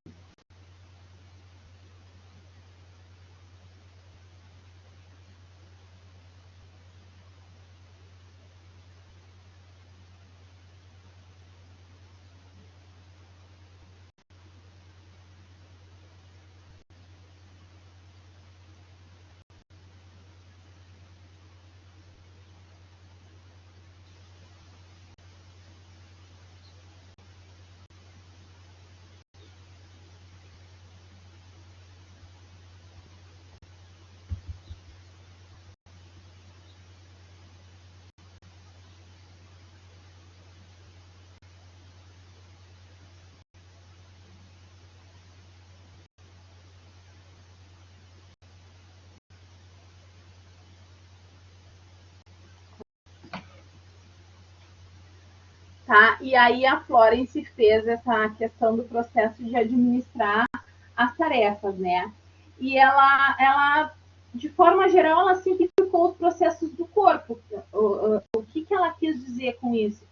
Tá? E aí a Florence fez essa questão do processo de administrar as tarefas, né? E ela de forma geral, ela simplificou os processos do corpo. O que ela quis dizer com isso?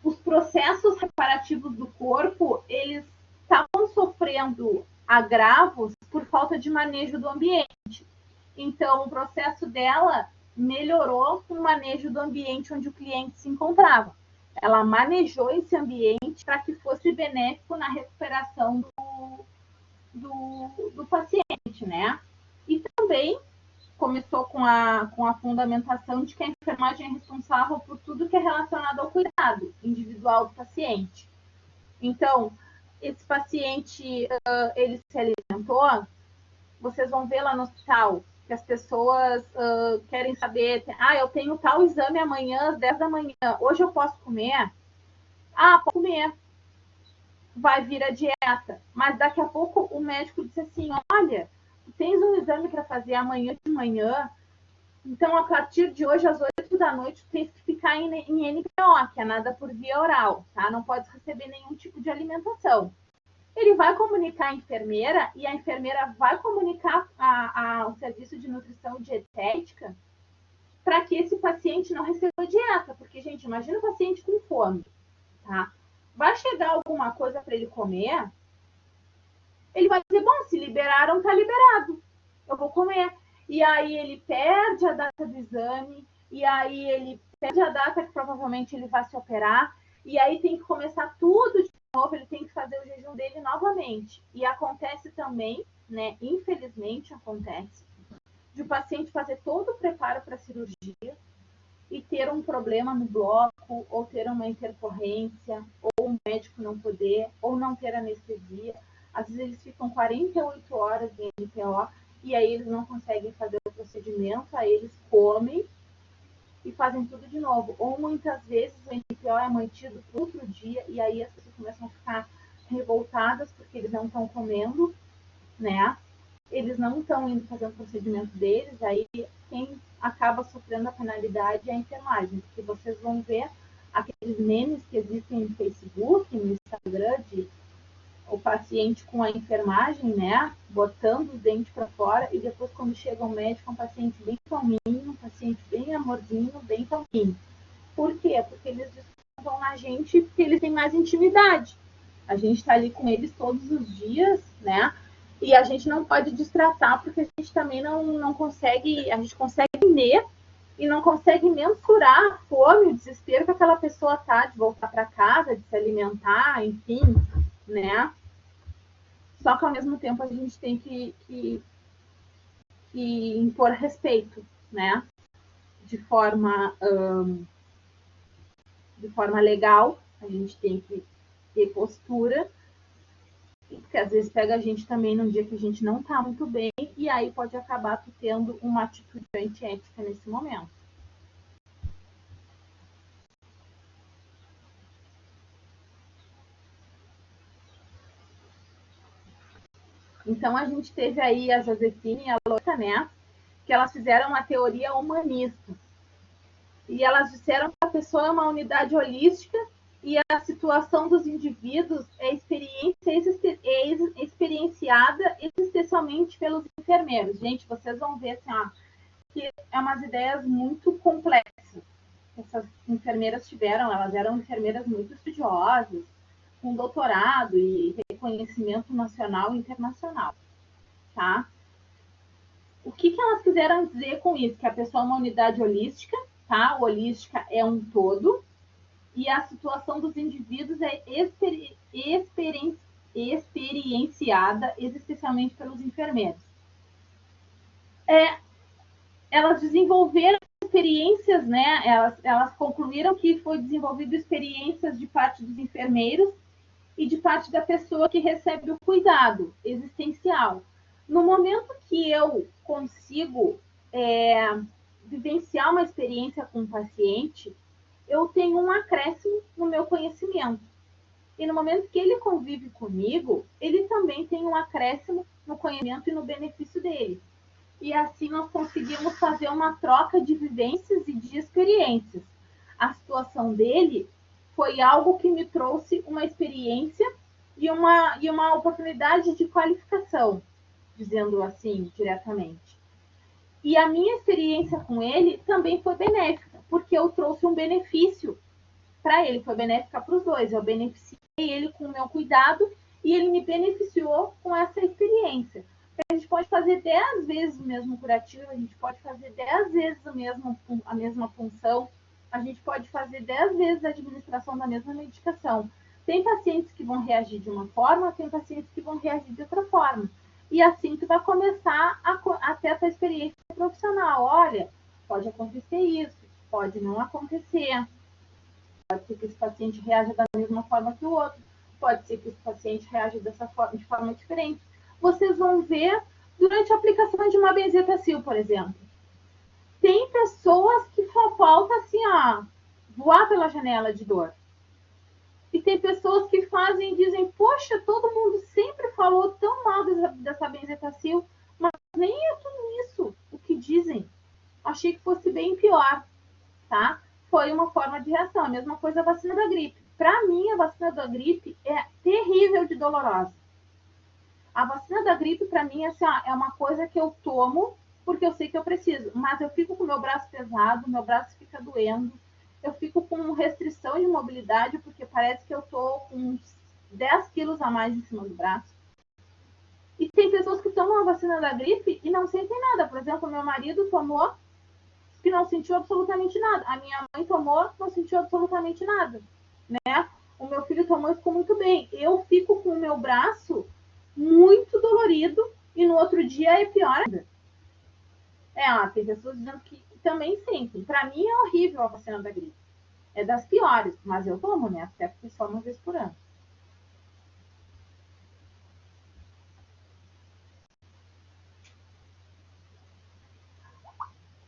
Os processos reparativos do corpo, eles estavam sofrendo agravos por falta de manejo do ambiente. Então, o processo dela melhorou com o manejo do ambiente onde o cliente se encontrava. Ela manejou esse ambiente para que fosse benéfico na recuperação do paciente, né? E também começou com a fundamentação de que a enfermagem é responsável por tudo que é relacionado ao cuidado individual do paciente. Então, esse paciente, ele se alimentou, vocês vão ver lá no hospital que as pessoas querem saber, eu tenho tal exame amanhã às 10 da manhã, hoje eu posso comer? Pode comer. Vai vir a dieta. Mas daqui a pouco o médico disse assim, olha, tens um exame para fazer amanhã de manhã, então a partir de hoje às 8 da noite tu tens que ficar em NPO, que é nada por via oral, tá? Não podes receber nenhum tipo de alimentação. Ele vai comunicar a enfermeira e a enfermeira vai comunicar ao serviço de nutrição dietética para que esse paciente não receba dieta. Porque, gente, imagina o paciente com fome, tá? Vai chegar alguma coisa para ele comer, ele vai dizer, bom, se liberaram, tá liberado, eu vou comer. E aí ele perde a data do exame, e aí ele perde a data que provavelmente ele vai se operar, e aí tem que começar tudo de novo, ele tem que fazer o jejum dele novamente. E acontece também, né, infelizmente acontece, de o paciente fazer todo o preparo para a cirurgia e ter um problema no bloco, ou ter uma intercorrência, ou o médico não poder, ou não ter anestesia. Às vezes eles ficam 48 horas em NPO e aí eles não conseguem fazer o procedimento, aí eles comem e fazem tudo de novo. Ou muitas vezes o NPO é mantido por outro dia e aí as pessoas começam a ficar revoltadas porque eles não estão comendo, né? Eles não estão indo fazer o procedimento deles, aí quem acaba sofrendo a penalidade é a enfermagem, porque vocês vão ver aqueles memes que existem no Facebook, no Instagram, de o paciente com a enfermagem, né, botando os dentes para fora, e depois quando chega o médico é um paciente bem calminho, um paciente bem amorzinho, bem calminho. Por quê? Porque eles descontam na gente porque eles têm mais intimidade. A gente está ali com eles todos os dias, né? E a gente não pode destratar, porque a gente também não consegue, a gente consegue ler e não consegue mensurar a fome, o desespero que aquela pessoa tá de voltar para casa, de se alimentar, enfim, né? Só que ao mesmo tempo a gente tem que impor respeito, né? De forma, de forma legal, a gente tem que ter postura, porque às vezes pega a gente também num dia que a gente não tá muito bem, e aí pode acabar tu tendo uma atitude antiética nesse momento. Então a gente teve aí a Josefine e a Lota, né? Que elas fizeram uma teoria humanista. E elas disseram que a pessoa é uma unidade holística e a situação dos indivíduos é experienciada especialmente pelos enfermeiros. Gente, vocês vão ver assim, ó, que é umas ideias muito complexas. Essas enfermeiras tiveram, elas eram enfermeiras muito estudiosas, com doutorado e reconhecimento nacional e internacional, tá? O que elas quiseram dizer com isso? Que a pessoa é uma unidade holística, tá? O holística é um todo, e a situação dos indivíduos é experienciada especialmente pelos enfermeiros. Elas desenvolveram experiências, né? Elas concluíram que foi desenvolvido experiências de parte dos enfermeiros e de parte da pessoa que recebe o cuidado existencial. No momento que eu consigo vivenciar uma experiência com o paciente, eu tenho um acréscimo no meu conhecimento. E no momento que ele convive comigo, ele também tem um acréscimo no conhecimento e no benefício dele. E assim nós conseguimos fazer uma troca de vivências e de experiências. A situação dele foi algo que me trouxe uma experiência e uma oportunidade de qualificação, dizendo assim diretamente. E a minha experiência com ele também foi benéfica, porque eu trouxe um benefício para ele, foi benéfica para os dois. Eu beneficiei ele com o meu cuidado e ele me beneficiou com essa experiência. A gente pode fazer 10 vezes o mesmo curativo, a gente pode fazer 10 vezes a mesma função, a gente pode fazer 10 vezes a administração da mesma medicação. Tem pacientes que vão reagir de uma forma, tem pacientes que vão reagir de outra forma. E assim tu vai começar a ter essa experiência profissional. Olha, pode acontecer isso, pode não acontecer. Pode ser que esse paciente reaja da mesma forma que o outro, pode ser que esse paciente reaja de forma diferente. Vocês vão ver durante a aplicação de uma benzetacil, por exemplo. Tem pessoas que só falta assim, ó, voar pela janela de dor. E tem pessoas que fazem e dizem, poxa, todo mundo sempre falou tão mal dessa benzetacil, mas nem é tudo isso o que dizem. Achei que fosse bem pior, tá? Foi uma forma de reação. A mesma coisa a vacina da gripe. Para mim, a vacina da gripe é terrível de dolorosa. A vacina da gripe, para mim, assim, ó, é uma coisa que eu tomo porque eu sei que eu preciso. Mas eu fico com o meu braço pesado, meu braço fica doendo. Eu fico com restrição de mobilidade porque parece que eu tô com uns 10 quilos a mais em cima do braço. E tem pessoas que tomam a vacina da gripe e não sentem nada. Por exemplo, meu marido tomou que não sentiu absolutamente nada. A minha mãe tomou, não sentiu absolutamente nada, né? O meu filho tomou e ficou muito bem. Eu fico com o meu braço muito dolorido e no outro dia é pior ainda. Tem pessoas dizendo que também sentem. Para mim é horrível a vacina da gripe. É das piores, mas eu tomo, né? Até porque só uma vez por ano.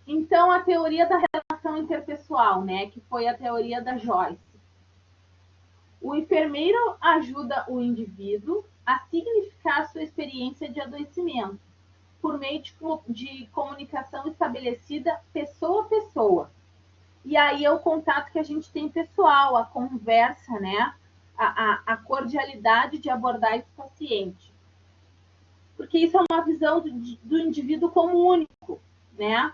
Então, a teoria da relação interpessoal, né? Que foi a teoria da Joyce. O enfermeiro ajuda o indivíduo a significar sua experiência de adoecimento por meio de comunicação estabelecida pessoa a pessoa. E aí é o contato que a gente tem pessoal, a conversa, né? A cordialidade de abordar esse paciente. Porque isso é uma visão do indivíduo como único, né?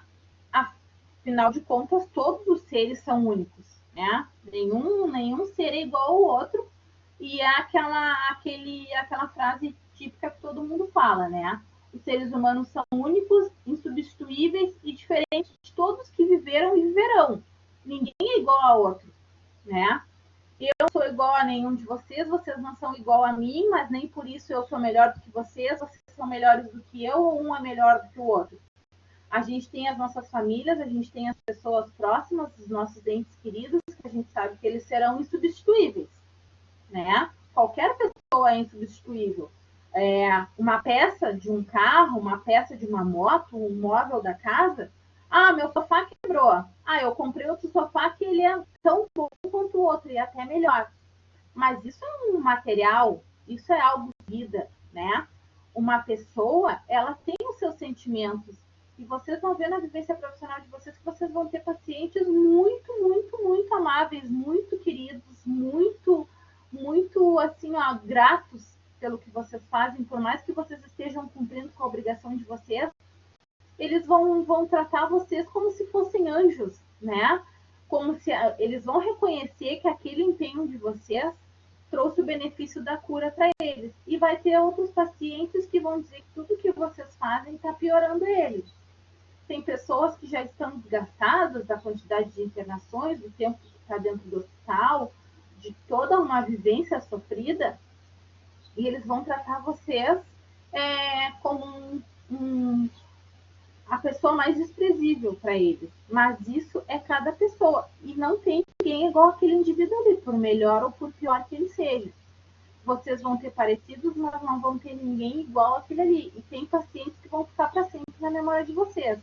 Afinal de contas, todos os seres são únicos, né? Nenhum ser é igual ao outro. E é aquela frase típica que todo mundo fala, né? Os seres humanos são únicos, insubstituíveis e diferentes de todos que viveram e viverão. Ninguém é igual a outro, né? Eu não sou igual a nenhum de vocês, vocês não são igual a mim, mas nem por isso eu sou melhor do que vocês são melhores do que eu, ou um é melhor do que o outro. A gente tem as nossas famílias, a gente tem as pessoas próximas, os nossos entes queridos, que a gente sabe que eles serão insubstituíveis, né? Qualquer pessoa é insubstituível. Uma peça de um carro, uma peça de uma moto, um móvel da casa. Ah, meu sofá quebrou. Ah, eu comprei outro sofá que ele é tão bom quanto o outro, e até melhor. Mas isso é um material, isso é algo de vida, né? Uma pessoa, ela tem os seus sentimentos. E vocês vão ver na vivência profissional de vocês que vocês vão ter pacientes muito, muito, muito amáveis, muito queridos, muito, muito, assim, ó, gratos pelo que vocês fazem, por mais que vocês estejam cumprindo com a obrigação de vocês, eles vão tratar vocês como se fossem anjos, né? Como se eles vão reconhecer que aquele empenho de vocês trouxe o benefício da cura para eles. E vai ter outros pacientes que vão dizer que tudo que vocês fazem está piorando eles. Tem pessoas que já estão desgastadas da quantidade de internações, do tempo que está dentro do hospital, de toda uma vivência sofrida, e eles vão tratar vocês como a pessoa mais desprezível para eles. Mas isso é cada pessoa. E não tem ninguém igual aquele indivíduo ali, por melhor ou por pior que ele seja. Vocês vão ter parecidos, mas não vão ter ninguém igual aquele ali. E tem pacientes que vão ficar para sempre na memória de vocês.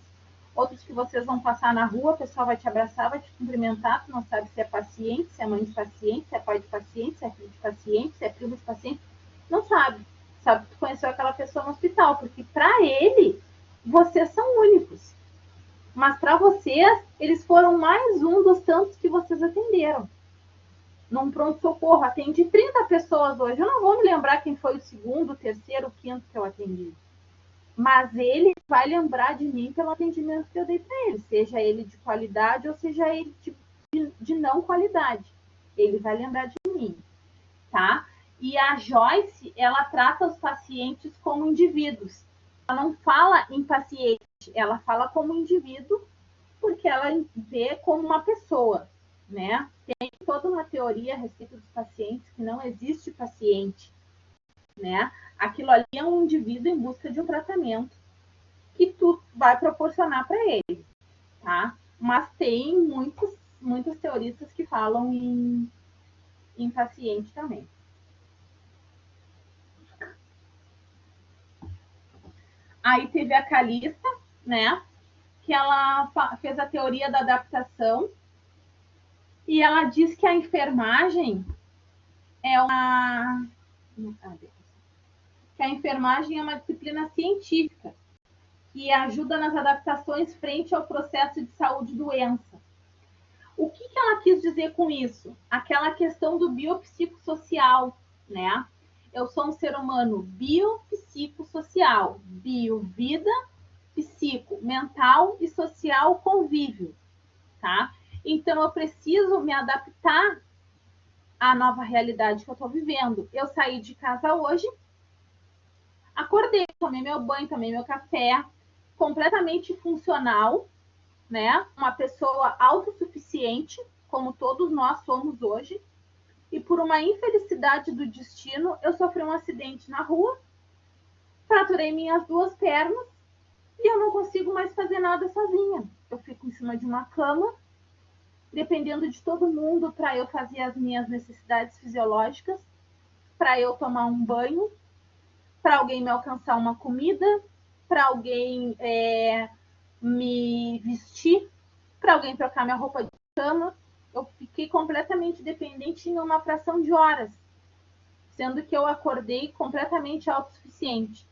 Outros que vocês vão passar na rua, o pessoal vai te abraçar, vai te cumprimentar, tu não sabe se é paciente, se é mãe de paciente, se é pai de paciente, se é filho de paciente, se é primo de paciente. Não sabe. Sabe que tu conheceu aquela pessoa no hospital, porque para ele, vocês são únicos. Mas para vocês, eles foram mais um dos tantos que vocês atenderam. Num pronto-socorro, atendi 30 pessoas hoje. Eu não vou me lembrar quem foi o segundo, o terceiro, o quinto que eu atendi. Mas ele vai lembrar de mim pelo atendimento que eu dei para ele, seja ele de qualidade ou seja ele de não qualidade. Ele vai lembrar de mim, tá? E a Joyce, ela trata os pacientes como indivíduos. Ela não fala em paciente, ela fala como indivíduo, porque ela vê como uma pessoa, né? Tem toda uma teoria a respeito dos pacientes que não existe paciente, né? Aquilo ali é um indivíduo em busca de um tratamento que tu vai proporcionar para ele, tá? Mas tem muitos teoristas que falam em paciente também. Aí teve a Calista, né? Que ela fez a teoria da adaptação e ela diz que a enfermagem é uma disciplina científica que ajuda nas adaptações frente ao processo de saúde e doença. O que ela quis dizer com isso? Aquela questão do biopsicossocial, né? Eu sou um ser humano biopsicossocial, bio, vida, psico, mental e social, convívio, tá? Então eu preciso me adaptar à nova realidade que eu estou vivendo. Eu saí de casa hoje, acordei, tomei meu banho, tomei meu café, completamente funcional, né? Uma pessoa autossuficiente, como todos nós somos hoje, e por uma infelicidade do destino, eu sofri um acidente na rua, fraturei minhas duas pernas e eu não consigo mais fazer nada sozinha. Eu fico em cima de uma cama, dependendo de todo mundo para eu fazer as minhas necessidades fisiológicas, para eu tomar um banho, para alguém me alcançar uma comida, para alguém me vestir, para alguém trocar minha roupa de cama. Eu fiquei completamente dependente em uma fração de horas, sendo que eu acordei completamente autossuficiente.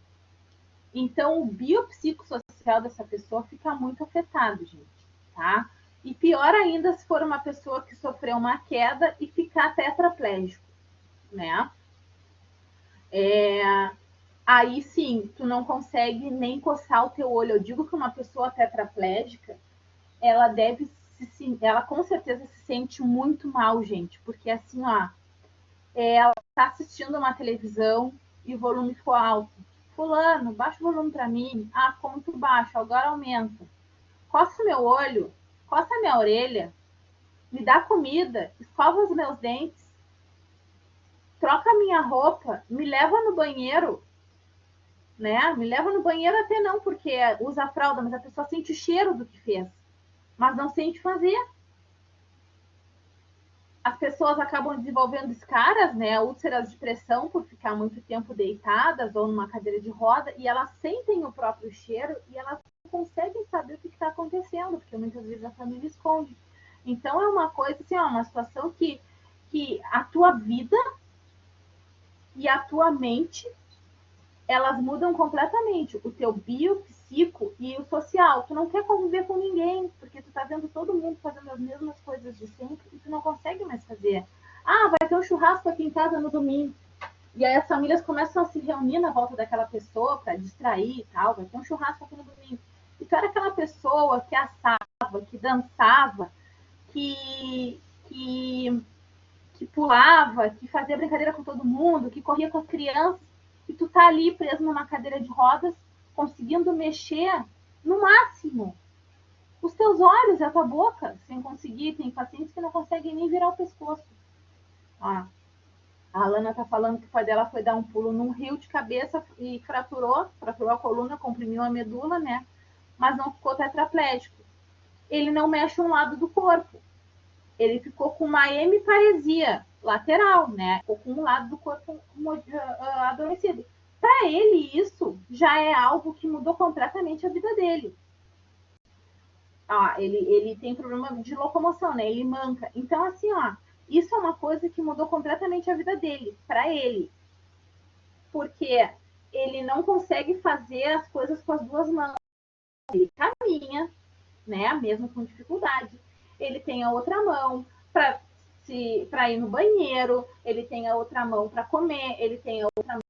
Então, o biopsicossocial dessa pessoa fica muito afetado, gente, tá? E pior ainda se for uma pessoa que sofreu uma queda e ficar tetraplégico, né? Aí sim, tu não consegue nem coçar o teu olho. Eu digo que uma pessoa tetraplégica, ela com certeza se sente muito mal, gente, porque assim, ó, ela tá assistindo uma televisão, e o volume ficou alto. Fulano, baixa o volume para mim. Ah, ficou muito baixo, agora aumenta. Coça meu olho, coça minha orelha, me dá comida, escova os meus dentes, troca minha roupa, me leva no banheiro, né? Me leva no banheiro até não, porque usa fralda, mas a pessoa sente o cheiro do que fez, mas não sente fazer. As pessoas acabam desenvolvendo escaras, né, úlceras de pressão por ficar muito tempo deitadas ou numa cadeira de roda, e elas sentem o próprio cheiro e elas não conseguem saber o que está acontecendo, porque muitas vezes a família esconde. Então é uma coisa assim, ó, uma situação que a tua vida e a tua mente, elas mudam completamente. O teu bio, psico e o social. Tu não quer conviver com ninguém, porque tu tá vendo todo mundo fazendo as mesmas coisas de sempre e tu não consegue mais fazer. Ah, vai ter um churrasco aqui em casa no domingo. E aí as famílias começam a se reunir na volta daquela pessoa para distrair e tal. Vai ter um churrasco aqui no domingo. E tu era aquela pessoa que assava, que dançava, que, que que pulava, que fazia brincadeira com todo mundo, que corria com as crianças, e tu tá ali preso numa cadeira de rodas, conseguindo mexer no máximo os teus olhos e a tua boca, sem conseguir. Tem pacientes que não conseguem nem virar o pescoço. Ah, a Alana tá falando que o pai dela foi dar um pulo num rio de cabeça e fraturou a coluna, comprimiu a medula, né? Mas não ficou tetraplégico. Ele não mexe um lado do corpo. Ele ficou com uma hemiparesia lateral, né? Ficou com um lado do corpo adormecido. Para ele, isso já é algo que mudou completamente a vida dele. Ah, ele tem problema de locomoção, né? Ele manca. Então, assim, ó, isso é uma coisa que mudou completamente a vida dele, para ele. Porque ele não consegue fazer as coisas com as duas mãos. Ele caminha, né? Mesmo com dificuldade. Ele tem a outra mão para ir no banheiro, ele tem a outra mão para comer, ele tem a outra mão.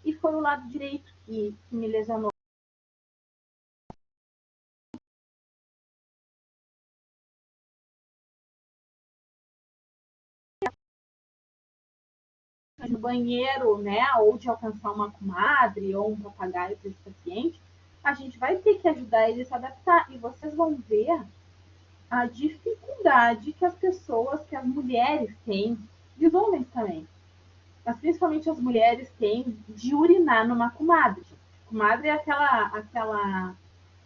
E foi o lado direito que me lesionou. No banheiro, né, ou de alcançar uma comadre ou um papagaio para esse paciente, a gente vai ter que ajudar ele a se adaptar. E vocês vão ver a dificuldade que as pessoas, que as mulheres têm, e os homens também, mas principalmente as mulheres têm, de urinar numa comadre. Comadre é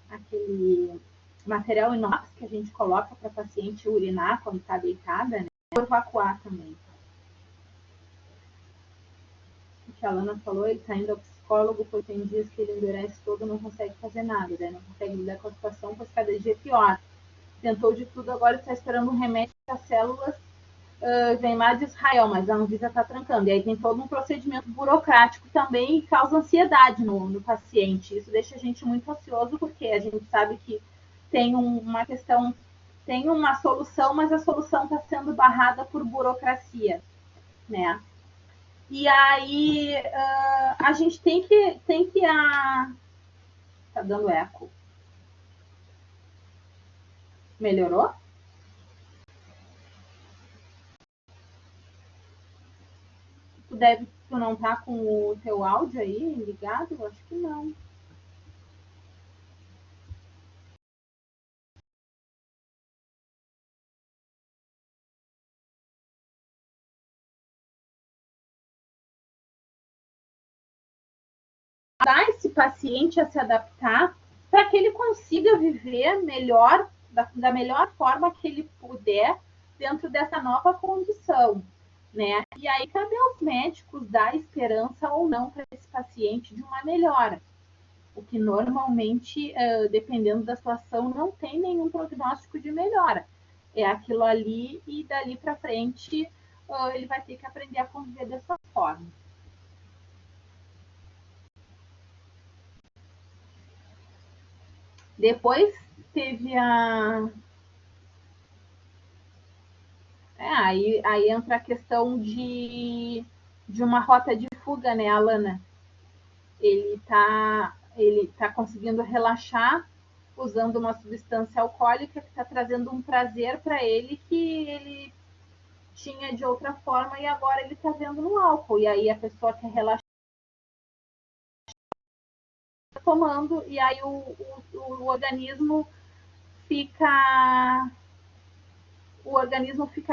aquele material inox que a gente coloca para a paciente urinar quando está deitada, né? Ou evacuar também. O que a Lana falou, ele está indo ao psicólogo porque tem dias que ele endurece todo, não consegue fazer nada, né? Não consegue lidar com a situação, pois cada dia é pior. Tentou de tudo, agora está esperando um remédio para as células vem lá de Israel, mas a Anvisa está trancando. E aí tem todo um procedimento burocrático também e causa ansiedade no paciente. Isso deixa a gente muito ansioso, porque a gente sabe que tem uma questão, tem uma solução, mas a solução está sendo barrada por burocracia, né? E aí a gente tem que tá dando eco. Melhorou? Tu não tá com o teu áudio aí ligado? Eu acho que não. Ajudar esse paciente a se adaptar para que ele consiga viver melhor, da melhor forma que ele puder dentro dessa nova condição, né? E aí cabe aos médicos dar esperança ou não para esse paciente de uma melhora, o que normalmente, dependendo da situação, não tem nenhum prognóstico de melhora. É aquilo ali e dali para frente ele vai ter que aprender a conviver dessa forma. Depois teve a. Aí entra a questão de uma rota de fuga, né, Alana? Ele tá conseguindo relaxar usando uma substância alcoólica que está trazendo um prazer para ele que ele tinha de outra forma e agora ele está vendo no álcool. E aí a pessoa quer relaxar tomando e aí o organismo fica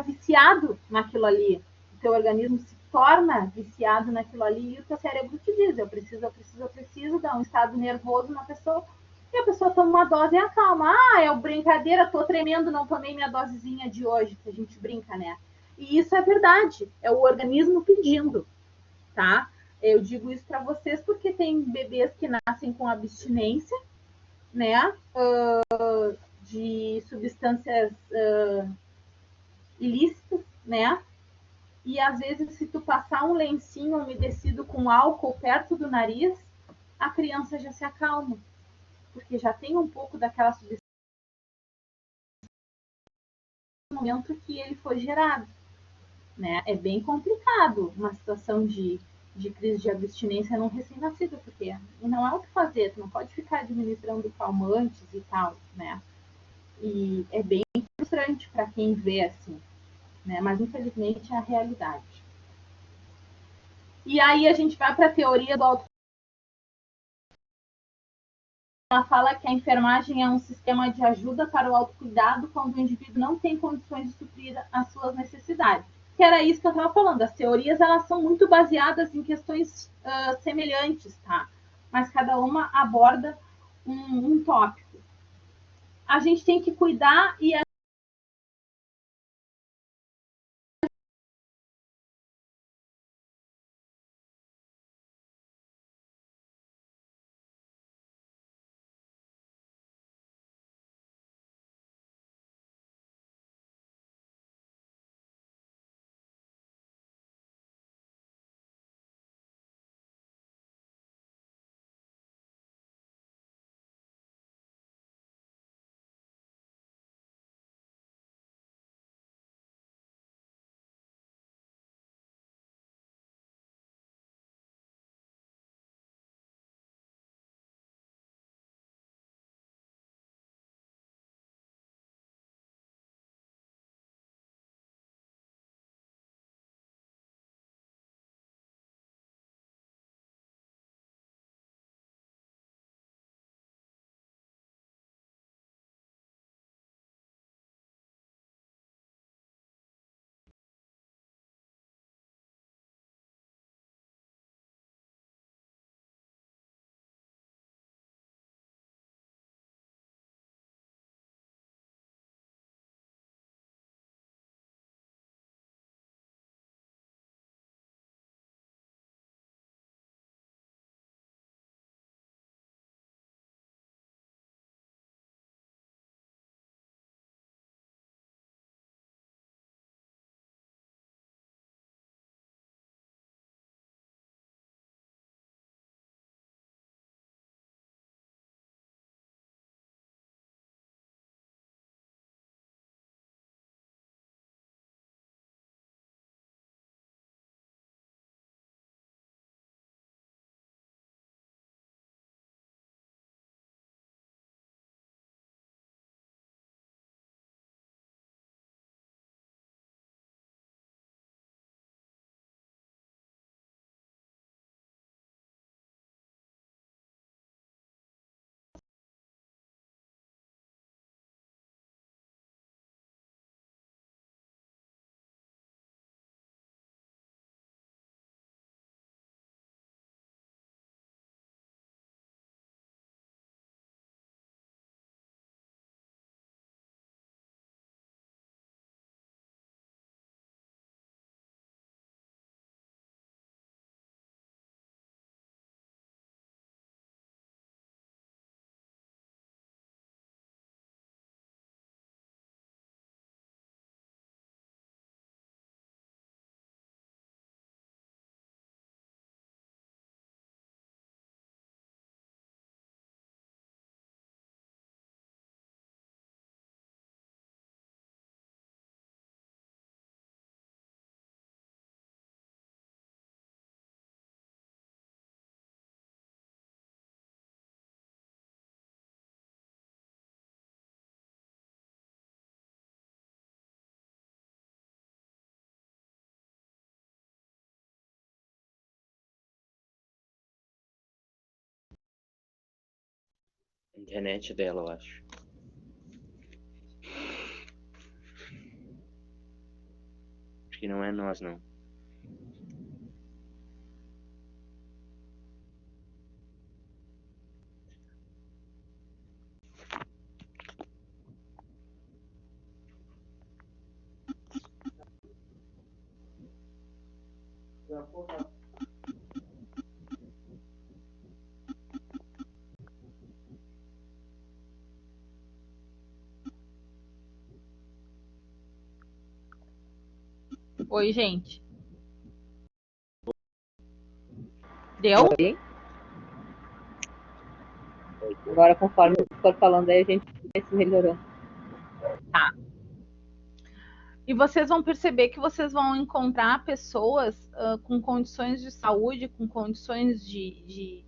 viciado naquilo ali. O teu organismo se torna viciado naquilo ali e o teu cérebro te diz, eu preciso, dá um estado nervoso na pessoa e a pessoa toma uma dose e acalma. Ah, é brincadeira, tô tremendo, não tomei minha dosezinha de hoje, que a gente brinca, né? E isso é verdade, é o organismo pedindo, tá? Eu digo isso para vocês porque tem bebês que nascem com abstinência, né? De substâncias ilícitas, né? E às vezes, se tu passar um lencinho umedecido com álcool perto do nariz, a criança já se acalma, porque já tem um pouco daquela substância no momento que ele foi gerado, né? É bem complicado uma situação de crise de abstinência num recém-nascido, porque não é o que fazer, tu não pode ficar administrando calmantes e tal, né? E é bem frustrante para quem vê assim, né? Mas infelizmente é a realidade. E aí a gente vai para a teoria do auto. Ela fala que a enfermagem é um sistema de ajuda para o autocuidado quando o indivíduo não tem condições de suprir as suas necessidades. Que era isso que eu estava falando. As teorias elas são muito baseadas em questões semelhantes, tá? Mas cada uma aborda um tópico. A gente tem que cuidar e Internet dela, eu acho. Acho que não é nós, não. Oi, gente. Deu? Oi? Agora, conforme for falando aí, a gente vai se melhorando. Tá. E vocês vão perceber que vocês vão encontrar pessoas com condições de saúde, com condições de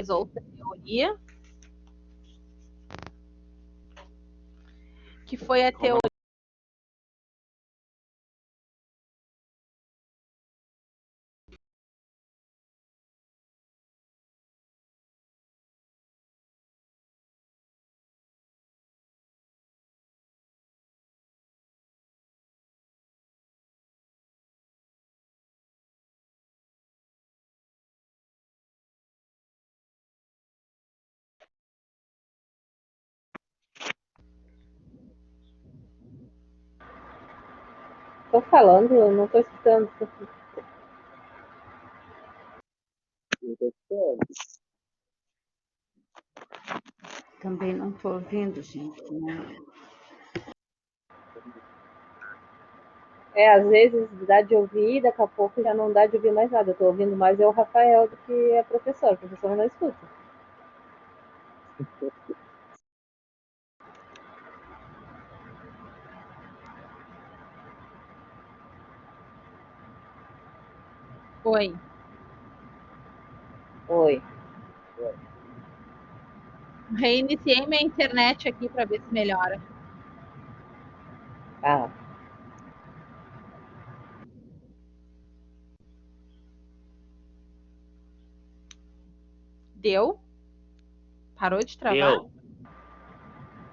outra teoria, que foi a teoria. Tô falando, eu não tô escutando. Também não tô ouvindo, gente. Né? Às vezes dá de ouvir, daqui a pouco já não dá de ouvir mais nada. Eu tô ouvindo mais o Rafael do que a professora. A professora não escuta. Oi. Oi. Reiniciei minha internet aqui para ver se melhora. Ah. Deu? Parou de travar? Deu.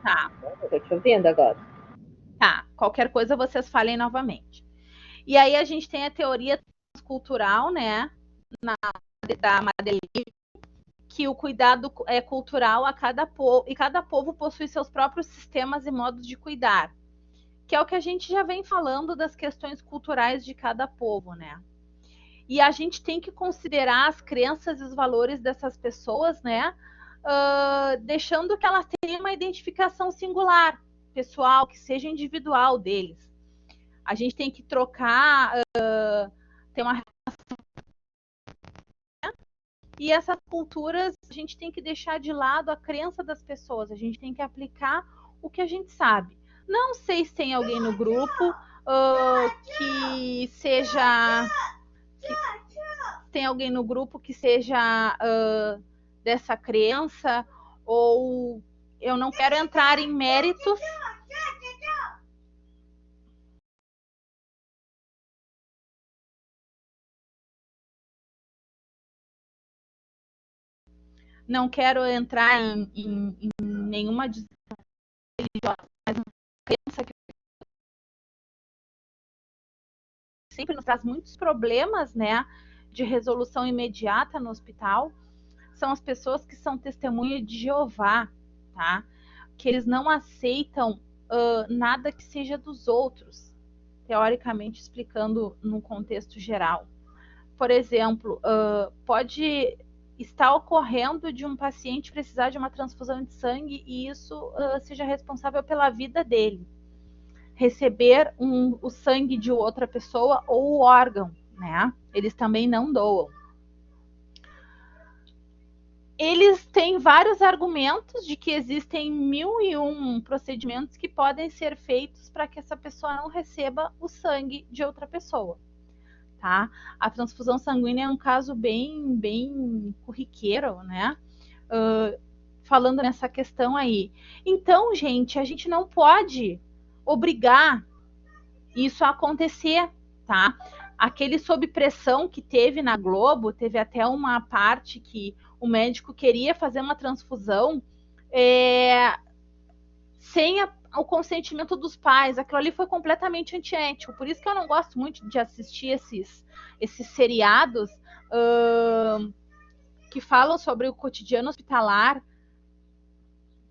Tá. Tô te ouvindo agora. Tá. Qualquer coisa vocês falem novamente. E aí a gente tem a teoria cultural, né? Da Madeleine, que o cuidado é cultural a cada povo, e cada povo possui seus próprios sistemas e modos de cuidar, que é o que a gente já vem falando das questões culturais de cada povo, né? E a gente tem que considerar as crenças e os valores dessas pessoas, né? Deixando que elas tenham uma identificação singular, pessoal, que seja individual deles. A gente tem que trocar, ter uma E essas culturas, a gente tem que deixar de lado a crença das pessoas, a gente tem que aplicar o que a gente sabe. Não sei se tem alguém no grupo que seja. Tem alguém no grupo que seja dessa crença, ou eu não quero entrar em méritos. Não quero entrar em nenhuma religiosa, mas uma crença que sempre nos traz muitos problemas, né, de resolução imediata no hospital, são as pessoas que são testemunha de Jeová, tá? Que eles não aceitam nada que seja dos outros, teoricamente explicando no contexto geral. Por exemplo, pode estar ocorrendo de um paciente precisar de uma transfusão de sangue e isso seja responsável pela vida dele. Receber o sangue de outra pessoa ou o órgão, né? Eles também não doam. Eles têm vários argumentos de que existem 1001 procedimentos que podem ser feitos para que essa pessoa não receba o sangue de outra pessoa. Tá? A transfusão sanguínea é um caso bem corriqueiro, né? Falando nessa questão aí. Então, gente, a gente não pode obrigar isso a acontecer, tá? Aquele sob pressão que teve na Globo, teve até uma parte que o médico queria fazer uma transfusão sem o consentimento dos pais. Aquilo ali foi completamente antiético. Por isso que eu não gosto muito de assistir esses seriados que falam sobre o cotidiano hospitalar,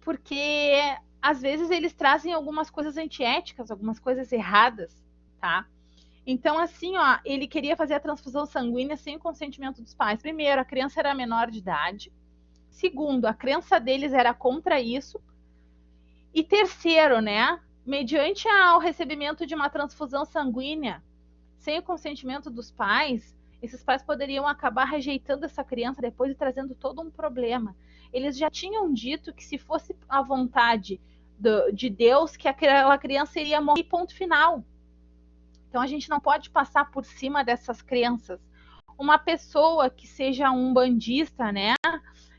porque às vezes eles trazem algumas coisas antiéticas, algumas coisas erradas, tá? Então, assim, ó, ele queria fazer a transfusão sanguínea sem o consentimento dos pais. Primeiro, a criança era menor de idade. Segundo, a crença deles era contra isso. E terceiro, né, mediante ao recebimento de uma transfusão sanguínea sem o consentimento dos pais, esses pais poderiam acabar rejeitando essa criança depois e trazendo todo um problema. Eles já tinham dito que se fosse a vontade de Deus, que aquela criança iria morrer, ponto final. Então a gente não pode passar por cima dessas crenças. Uma pessoa que seja um bandista, né,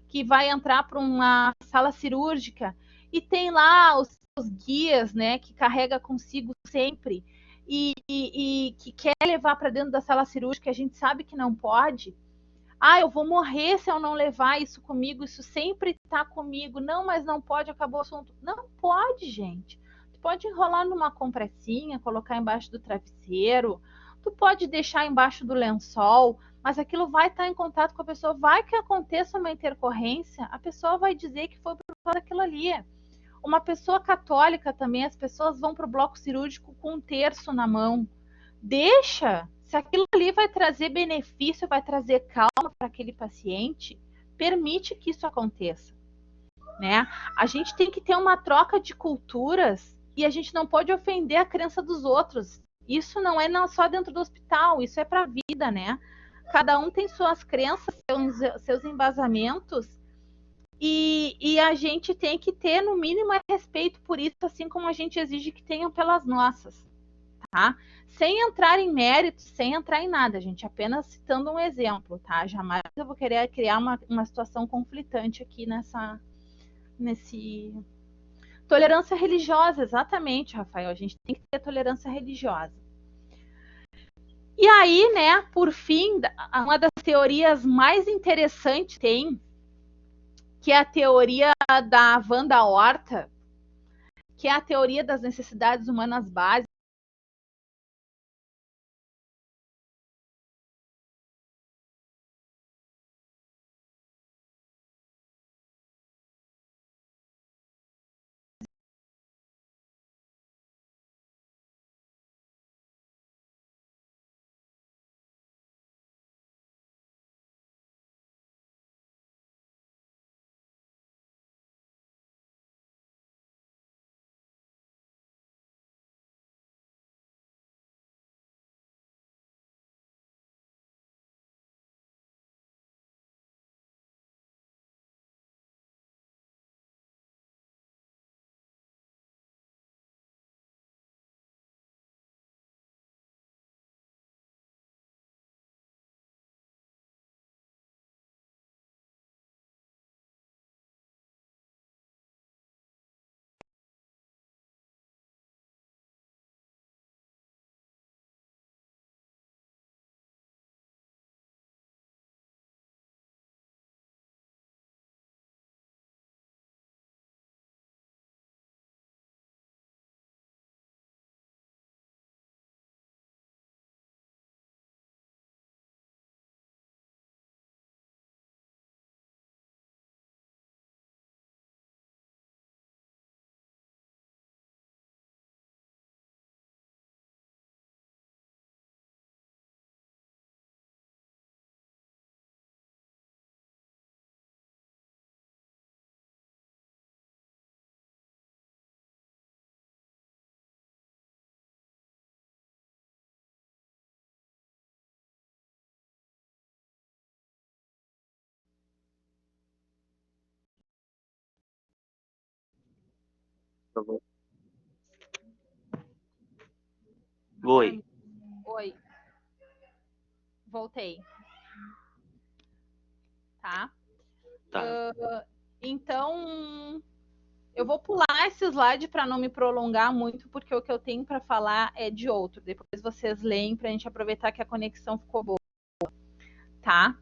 que vai entrar para uma sala cirúrgica e tem lá os guias, né, que carrega consigo sempre e que quer levar para dentro da sala cirúrgica, a gente sabe que não pode. Eu vou morrer se eu não levar isso comigo, isso sempre está comigo. Não, mas não pode, acabou o assunto. Não pode, gente. Tu pode enrolar numa compressinha, colocar embaixo do travesseiro, tu pode deixar embaixo do lençol, mas aquilo vai estar em contato com a pessoa, vai que aconteça uma intercorrência, a pessoa vai dizer que foi por causa daquilo ali. Uma pessoa católica também, as pessoas vão para o bloco cirúrgico com um terço na mão. Deixa, se aquilo ali vai trazer benefício, vai trazer calma para aquele paciente, permite que isso aconteça, né? A gente tem que ter uma troca de culturas e a gente não pode ofender a crença dos outros. Isso não é só dentro do hospital, isso é para a vida, né? Cada um tem suas crenças, seus embasamentos e a gente tem que ter, no mínimo, respeito por isso, assim como a gente exige que tenham pelas nossas, tá? Sem entrar em méritos, sem entrar em nada, gente, apenas citando um exemplo, tá? Jamais eu vou querer criar uma situação conflitante aqui nesse... Tolerância religiosa, exatamente, Rafael, a gente tem que ter tolerância religiosa. E aí, né, por fim, uma das teorias mais interessantes que é a teoria da Wanda Horta, que é a teoria das necessidades humanas básicas. Oi. Oi. Voltei. Tá? Tá. Então, eu vou pular esse slide para não me prolongar muito, porque o que eu tenho para falar é de outro. Depois vocês leem para a gente aproveitar que a conexão ficou boa. Tá?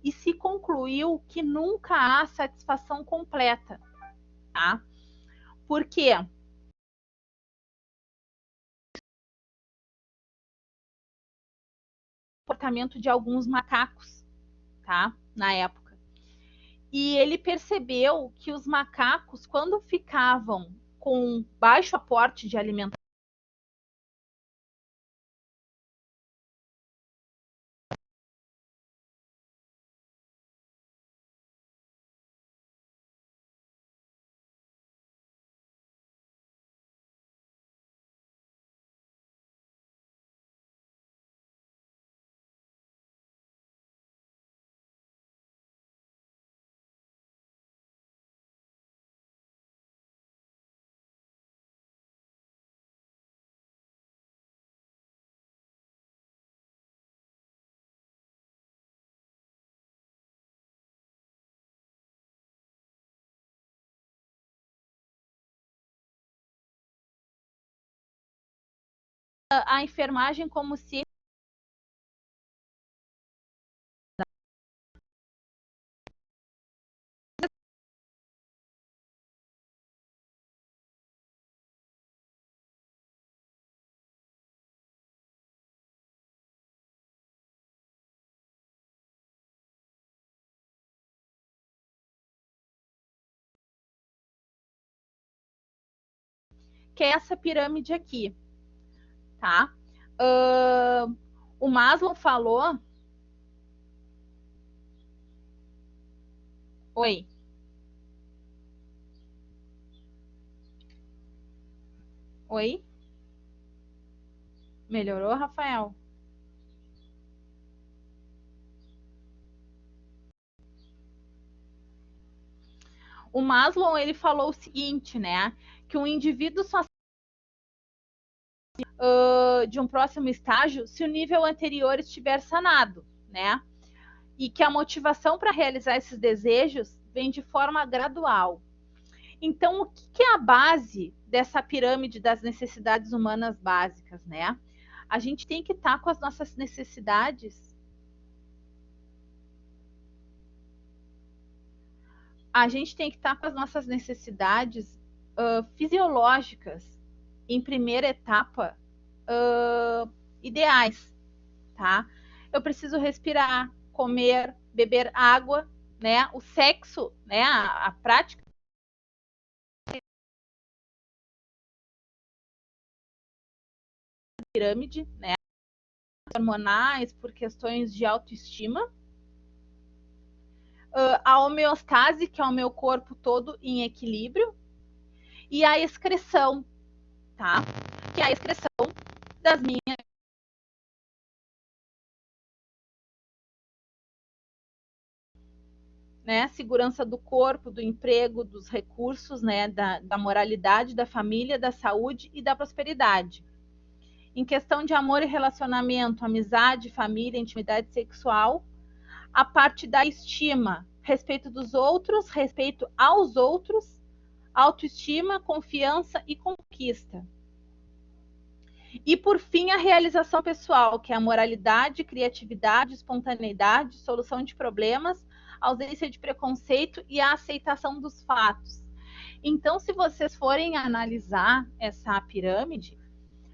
E se concluiu que nunca há satisfação completa, tá? Por quê? O comportamento de alguns macacos, tá? Na época. E ele percebeu que os macacos, quando ficavam com baixo aporte de alimentação, a enfermagem como se que é essa pirâmide aqui, tá? O Maslow falou. Oi. Oi? Melhorou, Rafael? O Maslow, ele falou o seguinte, né? Que um indivíduo só de um próximo estágio se o nível anterior estiver sanado, né? E que a motivação para realizar esses desejos vem de forma gradual. Então, o que é a base dessa pirâmide das necessidades humanas básicas, né? A gente tem que estar com as nossas necessidades. A gente tem que estar com as nossas necessidades fisiológicas, em primeira etapa, ideais, tá? Eu preciso respirar, comer, beber água, né? O sexo, né? A prática da pirâmide, né? Hormonais por questões de autoestima. A homeostase, que é o meu corpo todo em equilíbrio, e a excreção, tá? Que é a excreção das minhas né, segurança do corpo, do emprego, dos recursos, né, da moralidade, da família, da saúde e da prosperidade. Em questão de amor e relacionamento, amizade, família, intimidade sexual, a parte da estima, respeito dos outros, respeito aos outros, autoestima, confiança e conquista. E, por fim, a realização pessoal, que é a moralidade, criatividade, espontaneidade, solução de problemas, ausência de preconceito e a aceitação dos fatos. Então, se vocês forem analisar essa pirâmide,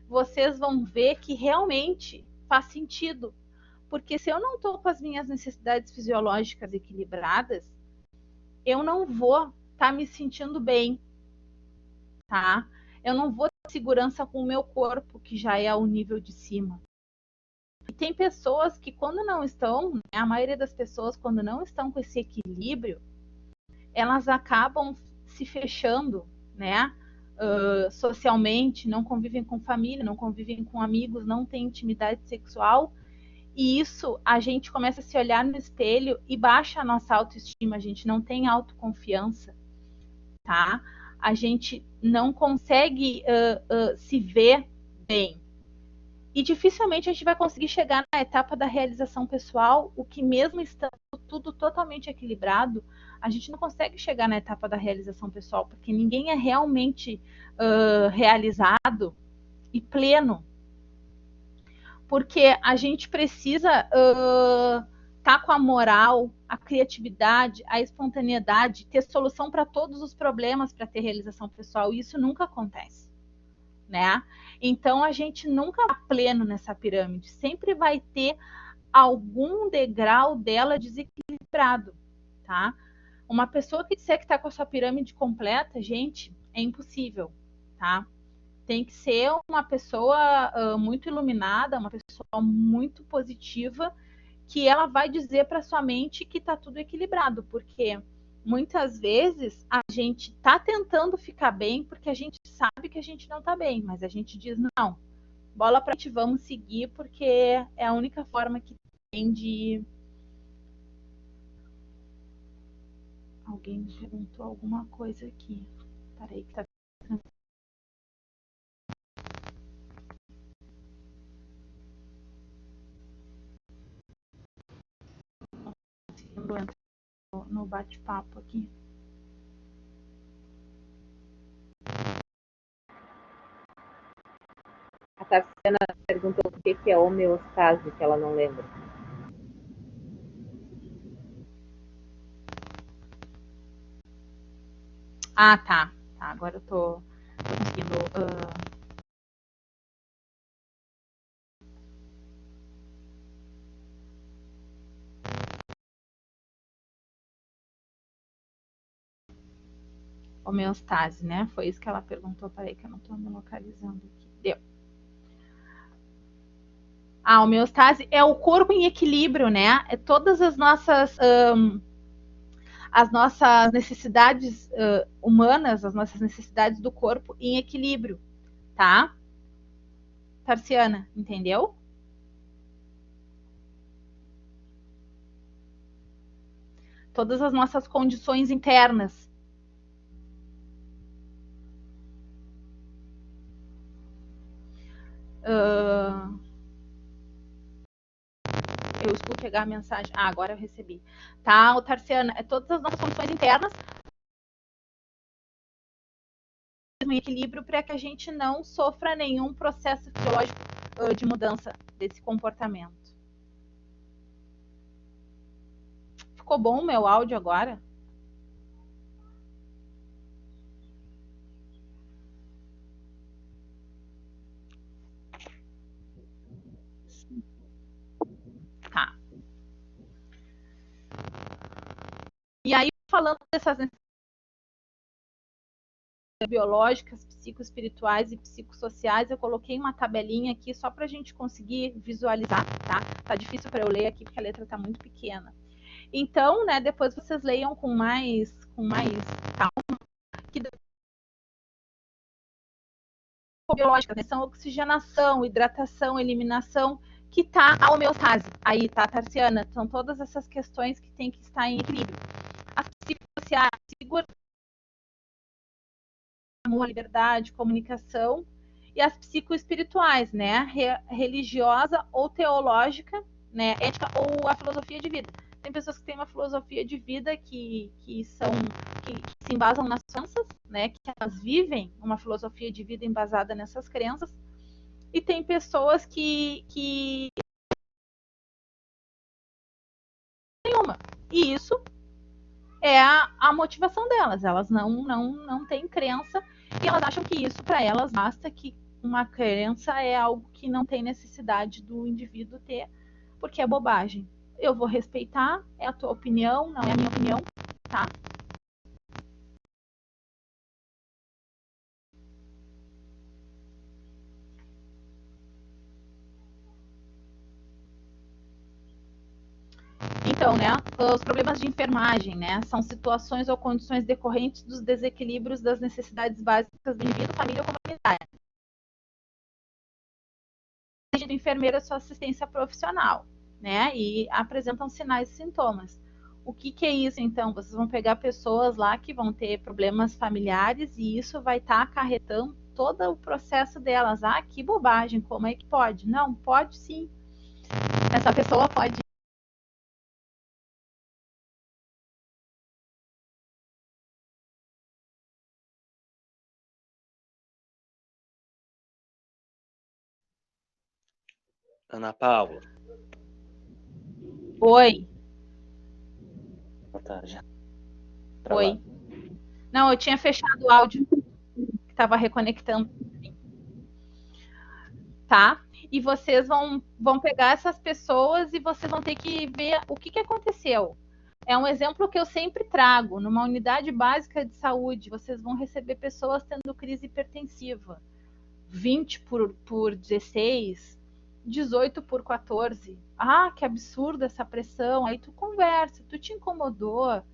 vocês vão ver que realmente faz sentido. Porque se eu não estou com as minhas necessidades fisiológicas equilibradas, eu não vou tá me sentindo bem, tá? Eu não vou ter segurança com o meu corpo, que já é o nível de cima. E tem pessoas que quando não estão, né, a maioria das pessoas quando não estão com esse equilíbrio, elas acabam se fechando, né? Socialmente, não convivem com família, não convivem com amigos, não têm intimidade sexual. E isso, a gente começa a se olhar no espelho e baixa a nossa autoestima, a gente não tem autoconfiança, tá? A gente não consegue se ver bem. E dificilmente a gente vai conseguir chegar na etapa da realização pessoal, o que mesmo estando tudo totalmente equilibrado, a gente não consegue chegar na etapa da realização pessoal, porque ninguém é realmente realizado e pleno. Porque a gente precisa tá com a moral, a criatividade, a espontaneidade, ter solução para todos os problemas para ter realização pessoal, e isso nunca acontece, né? Então a gente nunca tá pleno nessa pirâmide, sempre vai ter algum degrau dela desequilibrado, tá? Uma pessoa que disser que está com a sua pirâmide completa, gente, é impossível, tá? Tem que ser uma pessoa muito iluminada, uma pessoa muito positiva, que ela vai dizer para sua mente que está tudo equilibrado, porque muitas vezes a gente está tentando ficar bem porque a gente sabe que a gente não está bem, mas a gente diz não, bola para frente, vamos seguir, porque é a única forma que tem de... Alguém me perguntou alguma coisa aqui. Peraí que tá... entrar no bate-papo aqui. A Tarciana perguntou o que é homeostase, que ela não lembra. Ah, tá. Agora eu tô conseguindo... homeostase, né? Foi isso que ela perguntou. Peraí que eu não tô me localizando aqui. Deu. A homeostase é o corpo em equilíbrio, né? É todas as nossas necessidades humanas, as nossas necessidades do corpo em equilíbrio, tá? Tarciana, entendeu? Todas as nossas condições internas. Eu escuto pegar a mensagem. Ah, agora eu recebi. Tá, o Tarciana, é todas as nossas condições internas em equilíbrio para que a gente não sofra nenhum processo fisiológico de mudança desse comportamento. Ficou bom o meu áudio agora? Tá. E aí, falando dessas necessidades biológicas, psicoespirituais e psicossociais, eu coloquei uma tabelinha aqui só para a gente conseguir visualizar, tá? Tá difícil para eu ler aqui porque a letra tá muito pequena. Então, né, depois vocês leiam com mais calma. Que biológicas, né, são oxigenação, hidratação, eliminação, que tá a homeostase. Aí tá, Tarciana, são todas essas questões que tem que estar em equilíbrio. As psicossociais, segurança, amor, liberdade, comunicação, e as psicoespirituais, né, religiosa ou teológica, né, ética ou a filosofia de vida. Tem pessoas que têm uma filosofia de vida que se embasam nas crenças, né, que elas vivem uma filosofia de vida embasada nessas crenças, e tem pessoas que nenhuma. E isso é a motivação delas. Elas não têm crença e elas acham que isso para elas basta, que uma crença é algo que não tem necessidade do indivíduo ter, porque é bobagem. Eu vou respeitar, é a tua opinião, não é a minha opinião, tá? então, né, os problemas de enfermagem, né, são situações ou condições decorrentes dos desequilíbrios das necessidades básicas do indivíduo, família ou comunidade. Do enfermeiro é sua assistência profissional, né, e apresentam sinais e sintomas. O que é isso, então? Vocês vão pegar pessoas lá que vão ter problemas familiares e isso vai estar acarretando todo o processo delas. Ah, que bobagem, como é que pode? Não, pode sim. Essa pessoa pode. Ana Paula. Oi. Tá, já. Oi. Não, eu tinha fechado o áudio, que estava reconectando. Tá? E vocês vão pegar essas pessoas e vocês vão ter que ver o que aconteceu. É um exemplo que eu sempre trago. Numa unidade básica de saúde, vocês vão receber pessoas tendo crise hipertensiva. 20 por 16, 18 por 14. Ah, que absurdo essa pressão. Aí tu conversa, tu te incomodou. A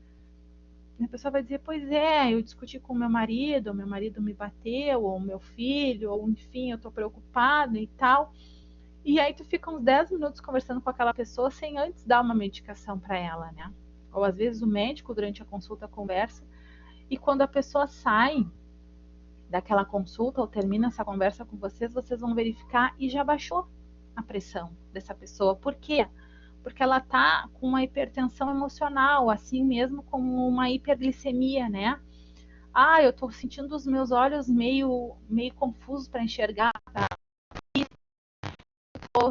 pessoa vai dizer, pois é, eu discuti com meu marido me bateu, ou meu filho, ou enfim, eu tô preocupado e tal. E aí tu fica uns 10 minutos conversando com aquela pessoa sem antes dar uma medicação para ela, né? Ou às vezes o médico durante a consulta conversa, e quando a pessoa sai daquela consulta ou termina essa conversa com vocês, vocês vão verificar e já baixou a pressão dessa pessoa. Por quê? Porque ela tá com uma hipertensão emocional, assim mesmo como uma hiperglicemia, né? Ah, eu tô sentindo os meus olhos meio confusos para enxergar, tô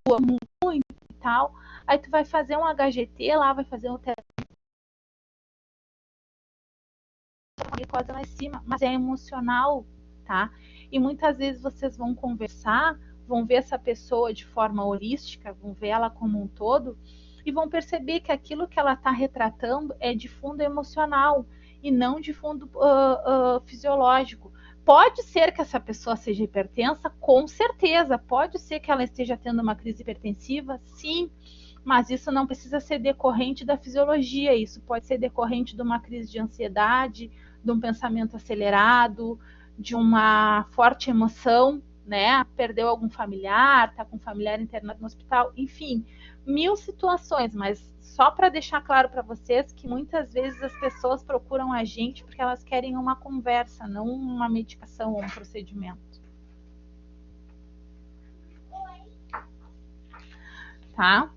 suando muito e tal. Aí tu vai fazer um HGT lá, vai fazer um teste de glicose lá em cima, mas é emocional, tá? E muitas vezes vocês vão conversar, vão ver essa pessoa de forma holística, vão ver ela como um todo e vão perceber que aquilo que ela está retratando é de fundo emocional e não de fundo fisiológico. Pode ser que essa pessoa seja hipertensa, com certeza. Pode ser que ela esteja tendo uma crise hipertensiva, sim. Mas isso não precisa ser decorrente da fisiologia. Isso pode ser decorrente de uma crise de ansiedade, de um pensamento acelerado, de uma forte emoção, né? Perdeu algum familiar, está com um familiar internado no hospital, enfim, 1000 situações, mas só para deixar claro para vocês que muitas vezes as pessoas procuram a gente porque elas querem uma conversa, não uma medicação ou um procedimento. Tá?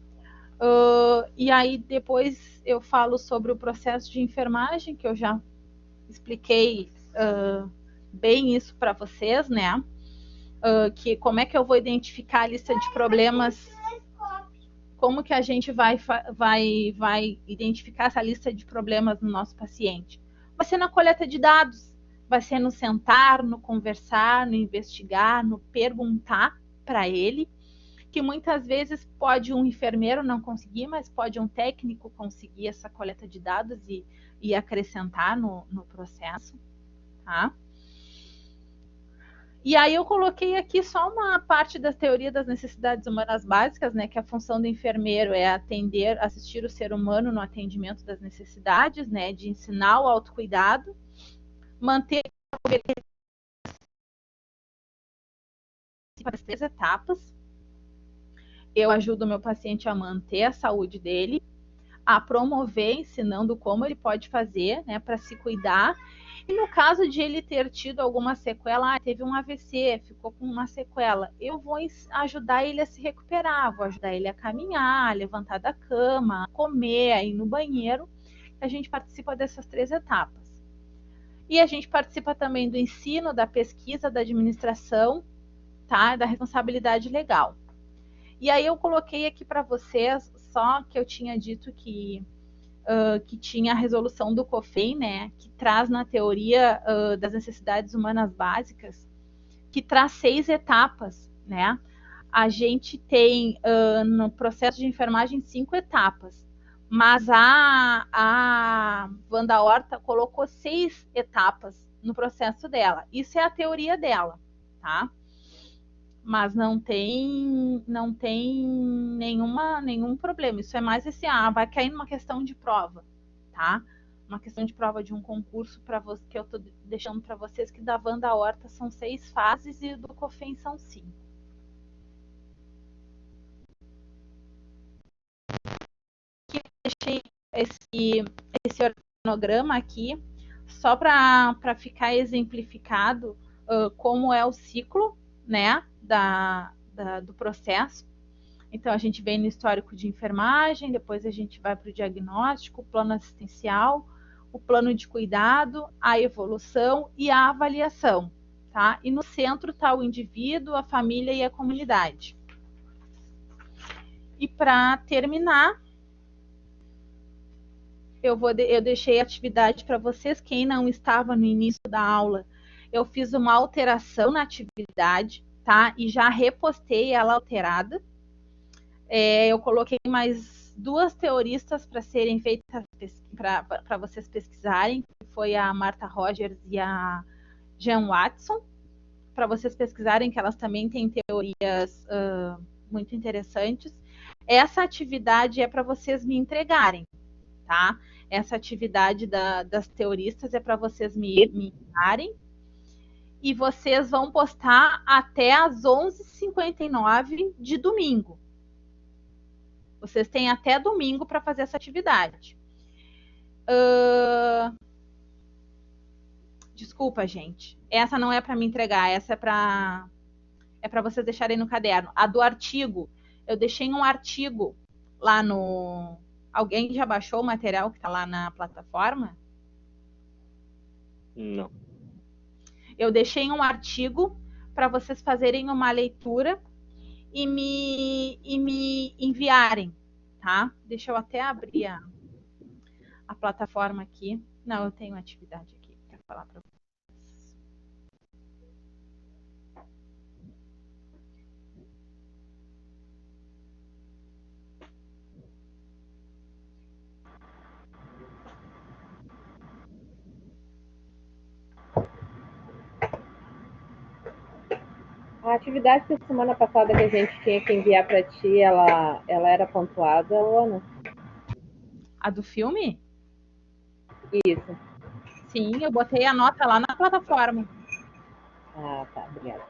E aí depois eu falo sobre o processo de enfermagem, que eu já expliquei bem isso para vocês, né? Que como é que eu vou identificar a lista de problemas, como que a gente vai identificar essa lista de problemas no nosso paciente? Vai ser na coleta de dados, vai ser no sentar, no conversar, no investigar, no perguntar para ele, que muitas vezes pode um enfermeiro não conseguir, mas pode um técnico conseguir essa coleta de dados e acrescentar no processo, tá? E aí eu coloquei aqui só uma parte da teoria das necessidades humanas básicas, né, que a função do enfermeiro é atender, assistir o ser humano no atendimento das necessidades, né, de ensinar o autocuidado, manter as 3 etapas. Eu ajudo o meu paciente a manter a saúde dele, a promover, ensinando como ele pode fazer, né, para se cuidar. E no caso de ele ter tido alguma sequela, teve um AVC, ficou com uma sequela, eu vou ajudar ele a se recuperar, vou ajudar ele a caminhar, a levantar da cama, a comer, a ir no banheiro. A gente participa dessas 3 etapas. E a gente participa também do ensino, da pesquisa, da administração, tá, da responsabilidade legal. E aí eu coloquei aqui para vocês, só que eu tinha dito que tinha a resolução do COFEI, né, que traz na teoria das necessidades humanas básicas, que traz 6 etapas, né? A gente tem no processo de enfermagem 5 etapas, mas a Wanda Horta colocou 6 etapas no processo dela. Isso é a teoria dela, tá? Mas não tem nenhum problema. Isso é mais assim, vai cair numa questão de prova, tá? Uma questão de prova de um concurso para você, que eu tô deixando para vocês, que da Wanda Horta são 6 fases e do COFEN são 5. Aqui eu deixei esse organograma aqui só para ficar exemplificado como é o ciclo, né, do processo. Então, a gente vem no histórico de enfermagem, depois a gente vai para o diagnóstico, o plano assistencial, o plano de cuidado, a evolução e a avaliação, tá? E no centro está o indivíduo, a família e a comunidade. E para terminar, eu deixei a atividade para vocês. Quem não estava no início da aula, eu fiz uma alteração na atividade, tá? E já repostei ela alterada. Eu coloquei mais 2 teoristas para serem feitas para vocês pesquisarem, que foi a Martha Rogers e a Jean Watson, para vocês pesquisarem, que elas também têm teorias muito interessantes. Essa atividade é para vocês me entregarem, tá? Essa atividade das teoristas é para vocês me enviarem, e vocês vão postar até às 11h59 de domingo. Vocês têm até domingo para fazer essa atividade. Desculpa, gente. Essa não é para me entregar, essa é para vocês deixarem no caderno. A do artigo, eu deixei um artigo lá no... Alguém já baixou o material que está lá na plataforma? Não. Eu deixei um artigo para vocês fazerem uma leitura e me enviarem, tá? Deixa eu até abrir a plataforma aqui. Não, eu tenho atividade aqui para falar para vocês. A atividade da semana passada que a gente tinha que enviar para ti, ela era pontuada, Ana? A do filme? Isso. Sim, eu botei a nota lá na plataforma. Ah, tá, obrigada.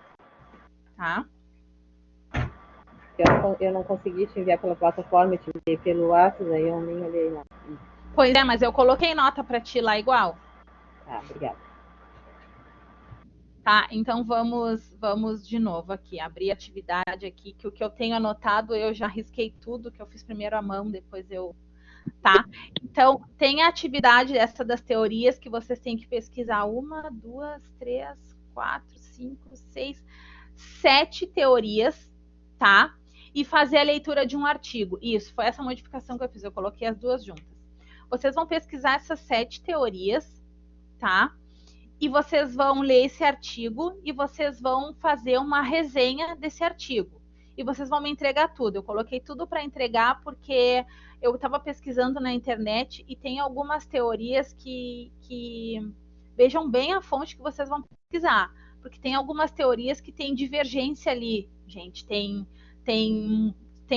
Tá? Eu não consegui te enviar pela plataforma, eu te enviei pelo WhatsApp, aí eu nem olhei lá. Pois é, mas eu coloquei nota para ti lá igual. Tá, obrigada. Tá, então vamos de novo aqui, abrir a atividade aqui, que o que eu tenho anotado eu já risquei tudo, que eu fiz primeiro à mão, depois eu... Tá? Então, tem a atividade essa das teorias que vocês têm que pesquisar 1, 2, 3, 4, 5, 6, 7 teorias, tá? E fazer a leitura de um artigo. Isso, foi essa modificação que eu fiz, eu coloquei as 2 juntas. Vocês vão pesquisar essas 7 teorias, tá? E vocês vão ler esse artigo e vocês vão fazer uma resenha desse artigo. E vocês vão me entregar tudo. Eu coloquei tudo para entregar porque eu estava pesquisando na internet e tem algumas teorias que vejam bem a fonte que vocês vão pesquisar. Porque tem algumas teorias que têm divergência ali, gente. Tem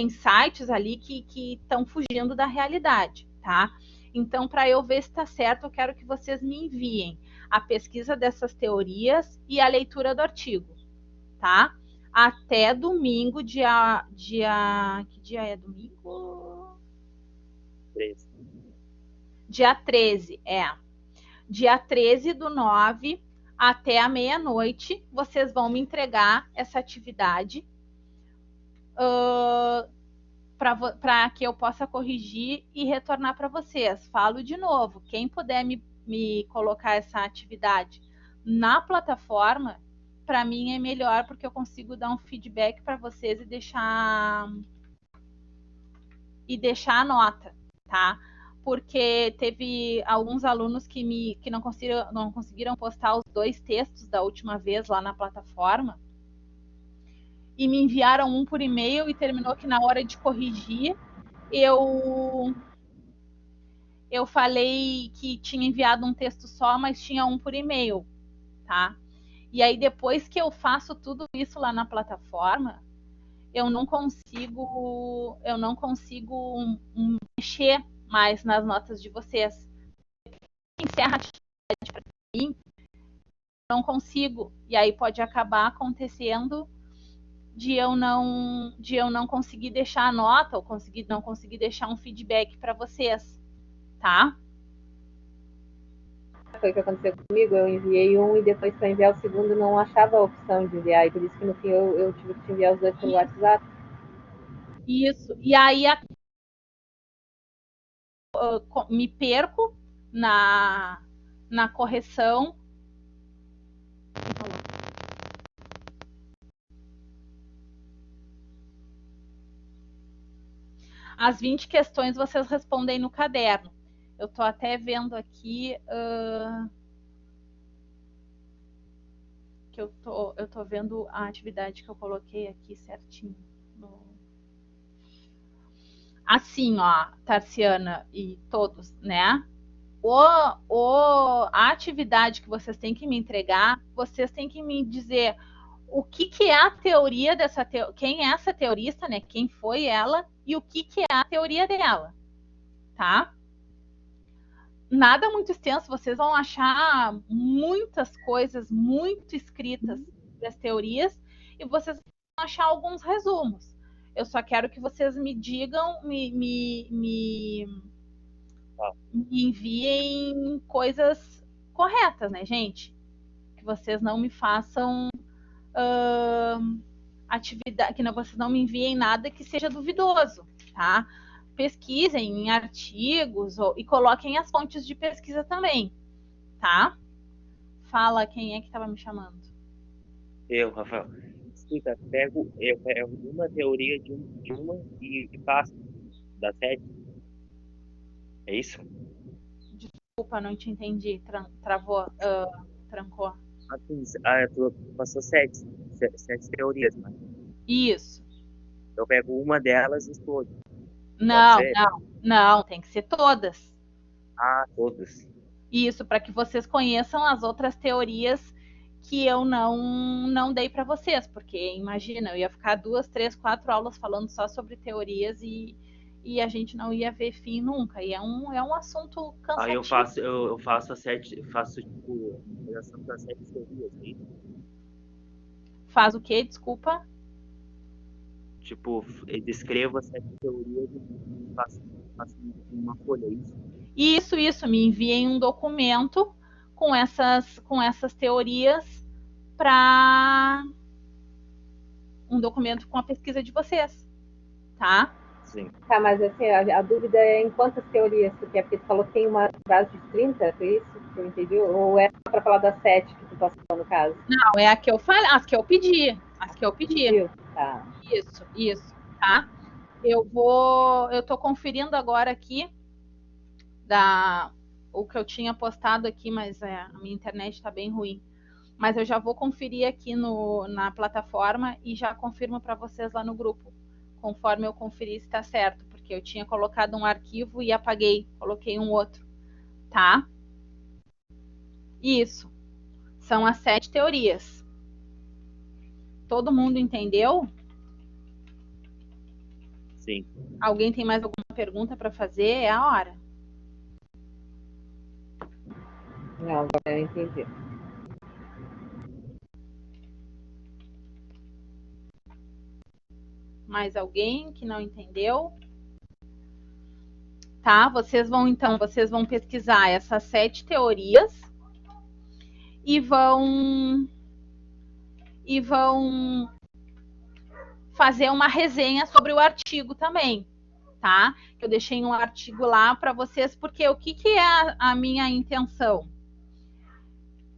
sites ali que estão fugindo da realidade, tá? Então, para eu ver se está certo, eu quero que vocês me enviem a pesquisa dessas teorias e a leitura do artigo, tá? Até domingo, que dia é domingo? 13. Dia 13, Dia 13/9, até a meia-noite, vocês vão me entregar essa atividade para que eu possa corrigir e retornar para vocês. Falo de novo, quem puder me colocar essa atividade na plataforma, para mim é melhor, porque eu consigo dar um feedback para vocês e deixar a nota, tá? Porque teve alguns alunos que não conseguiram postar os 2 textos da última vez lá na plataforma e me enviaram um por e-mail e terminou que na hora de corrigir eu falei que tinha enviado um texto só, mas tinha um por e-mail, tá? E aí, depois que eu faço tudo isso lá na plataforma, eu não consigo mexer mais nas notas de vocês. Encerra a atividade para mim, não consigo. E aí pode acabar acontecendo de eu não conseguir deixar a nota ou não conseguir deixar um feedback para vocês, tá? Foi o que aconteceu comigo, eu enviei um e depois para enviar o segundo não achava a opção de enviar, e por isso que no fim eu tive que te enviar os dois pelo WhatsApp. Isso. E aí me perco na correção. As 20 questões vocês respondem no caderno. Eu estou até vendo aqui que eu tô vendo a atividade que eu coloquei aqui certinho. Assim, ó, Tarciana e todos, né? A atividade que vocês têm que me entregar, vocês têm que me dizer o que é a teoria dessa quem é essa teorista, né? Quem foi ela e o que é a teoria dela, tá? Nada muito extenso, vocês vão achar muitas coisas muito escritas das teorias e vocês vão achar alguns resumos. Eu só quero que vocês me digam, me enviem coisas corretas, né, gente? Que vocês não me façam atividade, que vocês não me enviem nada que seja duvidoso, tá? Pesquisem em artigos e coloquem as fontes de pesquisa também, tá? Fala quem é que estava me chamando. Eu, Rafael. Escuta, eu pego uma teoria de uma e passo da 7. É isso? Desculpa, não te entendi. Travou, trancou. Tu passou 7 teorias, mas Isso. eu pego uma delas e escolho. Não, tem que ser todas. Ah, todas. Isso, para que vocês conheçam as outras teorias que eu não dei para vocês, porque imagina, eu ia ficar 2, 3, 4 aulas falando só sobre teorias e a gente não ia ver fim nunca. E é um assunto cansativo. Aí eu faço tipo redação das 7 teorias, é isso? Faz o quê? Desculpa. Tipo, eu descrevo as 7 teorias e faço uma folha, é isso? Isso. Me enviem um documento com essas teorias para um documento com a pesquisa de vocês, tá? Sim. Tá, mas assim, a dúvida é em quantas teorias tu quer, porque tu falou que tem uma base de 30, foi isso que eu entendi? Ou é só pra falar das 7 que tu passou no caso? Não, é a que eu falei, as que eu pedi. Tá. Isso, tá? Eu tô conferindo agora aqui o que eu tinha postado aqui, mas a minha internet está bem ruim. Mas eu já vou conferir aqui na plataforma e já confirmo para vocês lá no grupo, conforme eu conferir se está certo, porque eu tinha colocado um arquivo e apaguei, coloquei um outro, tá? Isso. São as 7 teorias. Todo mundo entendeu? Sim. Alguém tem mais alguma pergunta para fazer? É a hora. Não, agora eu entendi. Mais alguém que não entendeu? Tá? Vocês vão pesquisar essas 7 teorias e vão fazer uma resenha sobre o artigo também, tá? Eu deixei um artigo lá para vocês, porque o que é a minha intenção?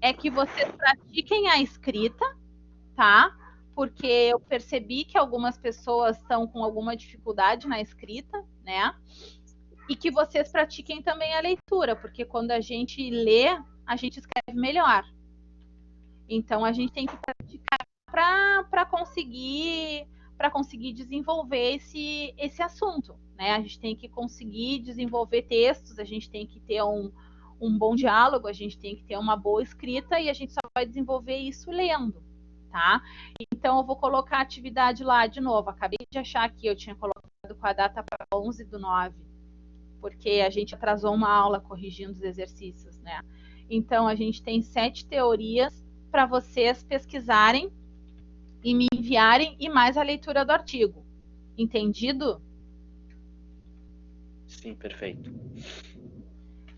É que vocês pratiquem a escrita, tá? Porque eu percebi que algumas pessoas estão com alguma dificuldade na escrita, né? E que vocês pratiquem também a leitura, porque quando a gente lê, a gente escreve melhor. Então, a gente tem que praticar para conseguir desenvolver esse assunto, né? A gente tem que conseguir desenvolver textos, a gente tem que ter um bom diálogo, a gente tem que ter uma boa escrita e a gente só vai desenvolver isso lendo, tá? Então, eu vou colocar a atividade lá de novo. Acabei de achar aqui, eu tinha colocado com a data para 11/9, porque a gente atrasou uma aula corrigindo os exercícios, né? Então, a gente tem 7 teorias para vocês pesquisarem e me enviarem, e mais a leitura do artigo. Entendido? Sim, perfeito.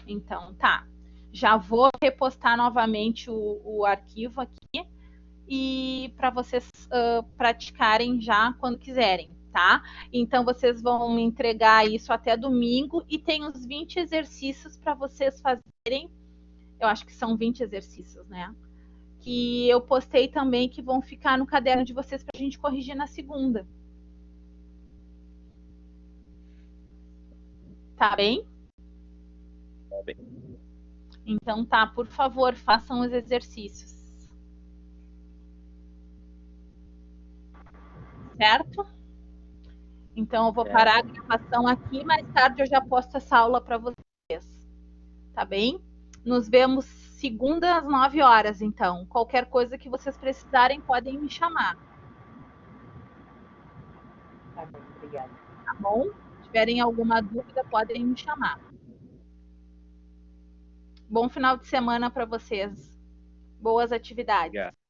Então, tá. Já vou repostar novamente o arquivo aqui e para vocês praticarem já quando quiserem, tá? Então, vocês vão me entregar isso até domingo e tem os 20 exercícios para vocês fazerem. Eu acho que são 20 exercícios, né? Que eu postei também, que vão ficar no caderno de vocês para a gente corrigir na segunda. Tá bem? Tá bem. Então tá, por favor, façam os exercícios. Certo? Então eu vou parar a gravação aqui, mais tarde eu já posto essa aula para vocês. Tá bem? Nos vemos segunda às 9 horas, então. Qualquer coisa que vocês precisarem, podem me chamar. Tá bem, obrigada. Tá bom? Se tiverem alguma dúvida, podem me chamar. Bom final de semana para vocês. Boas atividades. Obrigado.